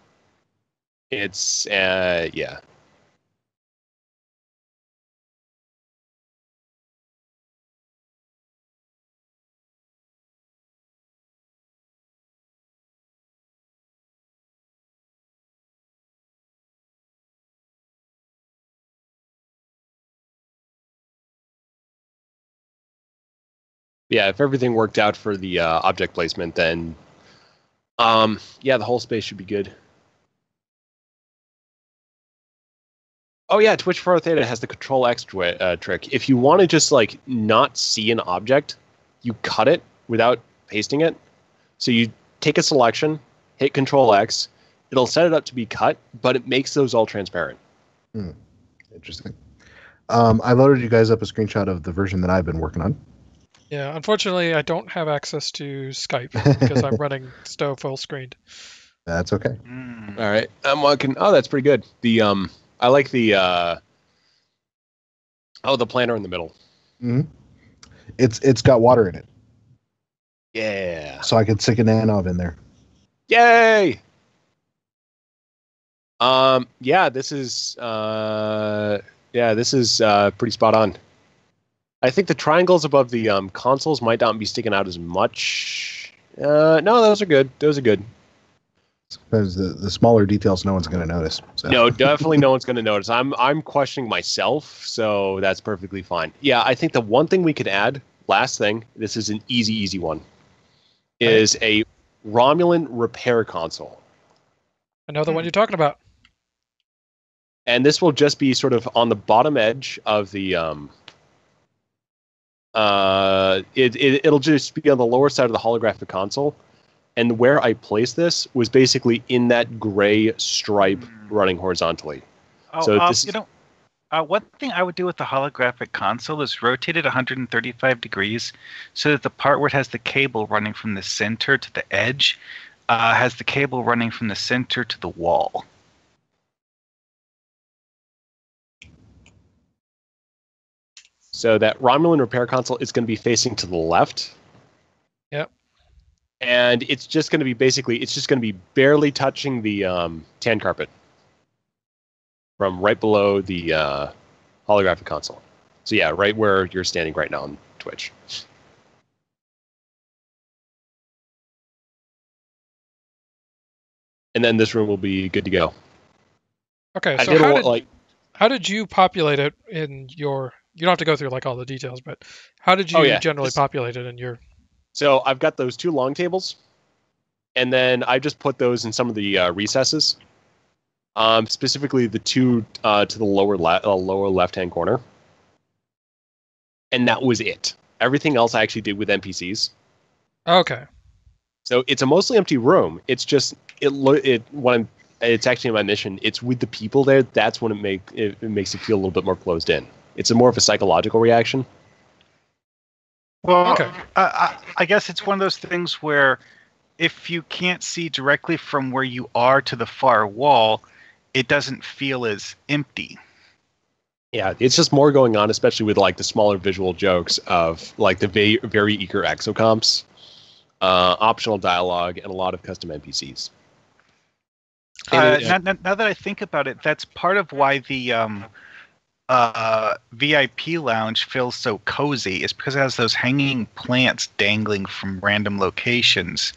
It's yeah. Yeah, if everything worked out for the object placement, then yeah, the whole space should be good. Oh yeah, Twitch 4 Theta has the Control X trick. If you want to just like not see an object, you cut it without pasting it. So you take a selection, hit Control X, it'll set it up to be cut, but it makes those all transparent. Interesting. I loaded you guys up a screenshot of the version that I've been working on. Yeah, unfortunately, I don't have access to Skype because I'm running Stowe full screened. That's okay. All right, I'm walking. Oh, that's pretty good. The I like the the planter in the middle. Mm-hmm. It's got water in it, Yeah. so I could stick an anov in there. Yay! Yeah, this is pretty spot on. I think the triangles above the consoles might not be sticking out as much. No, those are good. Those are good. Because the smaller details, no one's going to notice. So. No, definitely no one's going to notice. I'm questioning myself, so that's perfectly fine. Yeah, I think the one thing we could add, last thing, this is an easy one, is a Romulan repair console. I know the one you're talking about. And this will just be sort of on the bottom edge of the it'll just be on the lower side of the holographic console. And where I placed this was basically in that gray stripe running horizontally. Oh, so one thing I would do with the holographic console is rotate it 135 degrees so that the part where it has the cable running from the center to the edge has the cable running from the center to the wall. So that Romulan repair console is going to be facing to the left. Yep. And it's just going to be barely touching the tan carpet from right below the holographic console. So yeah, right where you're standing right now on Twitch. And then this room will be good to go. Okay, so how did you populate it in your... You don't have to go through like all the details, but how did you generally populate it in your... So I've got those two long tables, and then I just put those in some of the recesses, specifically the two to the lower left-hand corner. And that was it. Everything else I actually did with NPCs. Okay. So it's a mostly empty room. It's just it's actually my mission. It's with the people there. That's when it makes it feel a little bit more closed in. It's more of a psychological reaction. Well, okay. I guess it's one of those things where if you can't see directly from where you are to the far wall, it doesn't feel as empty. Yeah, it's just more going on, especially with like the smaller visual jokes of like the very eager exocomps, optional dialogue, and a lot of custom NPCs. Now that I think about it, that's part of why the VIP lounge feels so cozy. Is because it has those hanging plants dangling from random locations.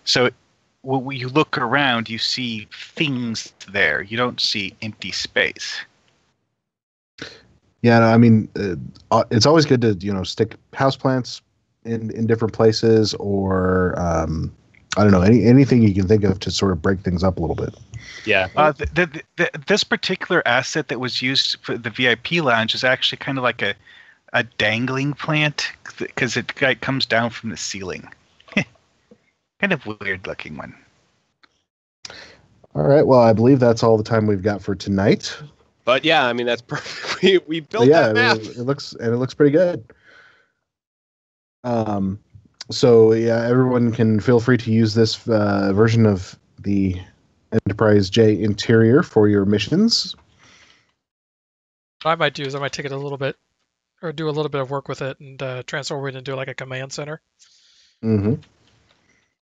So when you look around, you see things there. You don't see empty space. Yeah, no, I mean, it's always good to stick houseplants in different places, or I don't know, anything you can think of to sort of break things up a little bit. Yeah. This particular asset that was used for the VIP lounge is actually kind of like a dangling plant because it comes down from the ceiling. Kind of weird looking one. All right. Well, I believe that's all the time we've got for tonight. But yeah, I mean that's perfect. We built Yeah, that map. it looks pretty good. So yeah, everyone can feel free to use this version of the Enterprise J interior for your missions. What I might do is I might take it a little bit, or do a little bit of work with it, and transform it into like a command center. Mm-hmm.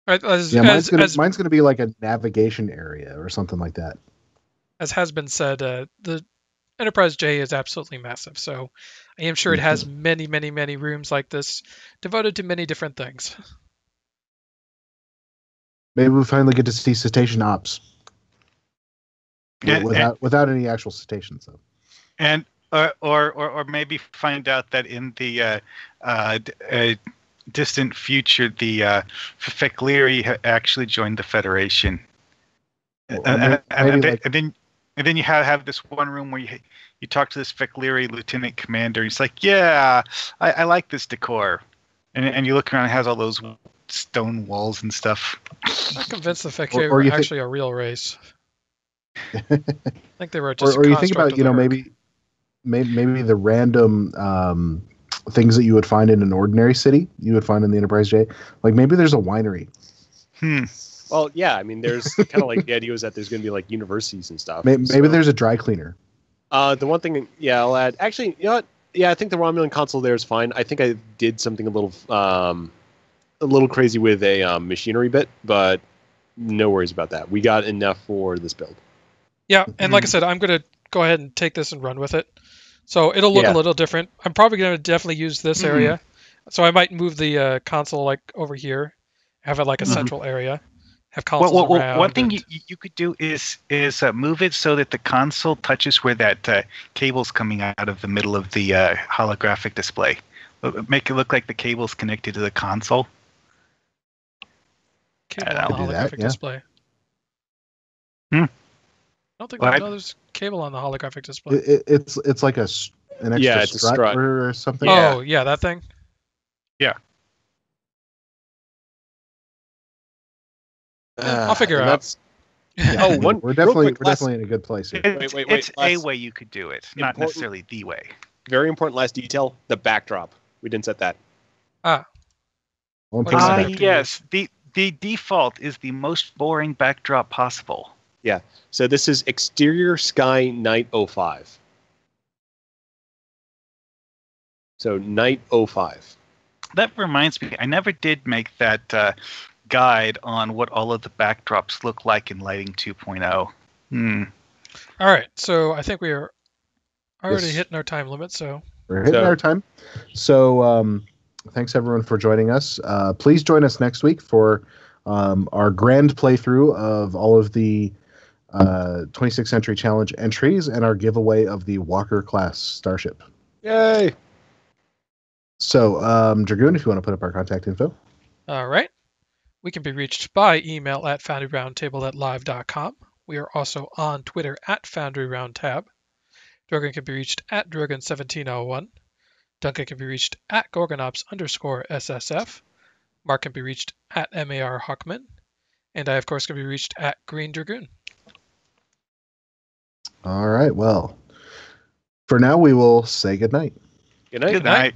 Right, mine's gonna be like a navigation area or something like that. As has been said, the Enterprise J is absolutely massive, so I am sure it has many, many, many rooms like this devoted to many different things. Maybe we finally get to see cetacean ops. Without any actual cetaceans, though. And or maybe find out that in the distant future, the Fekleri actually joined the Federation. And then you have this one room where you talk to this Fekleri lieutenant commander. He's like, "Yeah, I like this decor," and you look around, it has all those stone walls and stuff. I'm convinced the Fekleri were actually a real race. I think they were just. Or you think about maybe the random things that you would find in an ordinary city you would find in the Enterprise J. Like maybe there's a winery. Well, yeah, I mean, there's kind of like the idea is that there's going to be like universities and stuff. Maybe there's a dry cleaner. The one thing, yeah, I'll add. Actually, you know what? Yeah, I think the Romulan console there is fine. I think I did something a little crazy with a machinery bit, but no worries about that. We got enough for this build. Yeah, and like I said, I'm going to go ahead and take this and run with it. So it'll look a little different. I'm probably going to definitely use this area. So I might move the console like over here, have it like a central area. Have consoles around. One thing you could do is move it so that the console touches where that cable's coming out of the middle of the holographic display. Make it look like the cable's connected to the console. Cable on the holographic display. I don't think there's cable on the holographic display. It's like an extra strut or something. Yeah. Oh yeah, that thing. Yeah. I'll figure out. We're definitely in a good place here. Wait. It's a way you could do it, not necessarily the way. Very important last detail: the backdrop. We didn't set that. Yes. The default is the most boring backdrop possible. Yeah. So this is exterior sky night 05. So night 05. That reminds me, I never did make that guide on what all of the backdrops look like in Lighting 2.0. All right, so I think we are already hitting our time limit. So we're hitting our time. So thanks everyone for joining us. Please join us next week for our grand playthrough of all of the 26th Century Challenge entries and our giveaway of the Walker class starship. Yay! So, Dragoon, if you want to put up our contact info. All right. We can be reached by email at foundryroundtable@live.com. We are also on Twitter at Foundry Roundtab. Drogyn can be reached at Drogyn1701. Duncan can be reached at Gorgonops_SSF. Mark can be reached at Markhawkman. And I, of course, can be reached at Greendragoon. All right. Well, for now, we will say goodnight. Good night. Good night.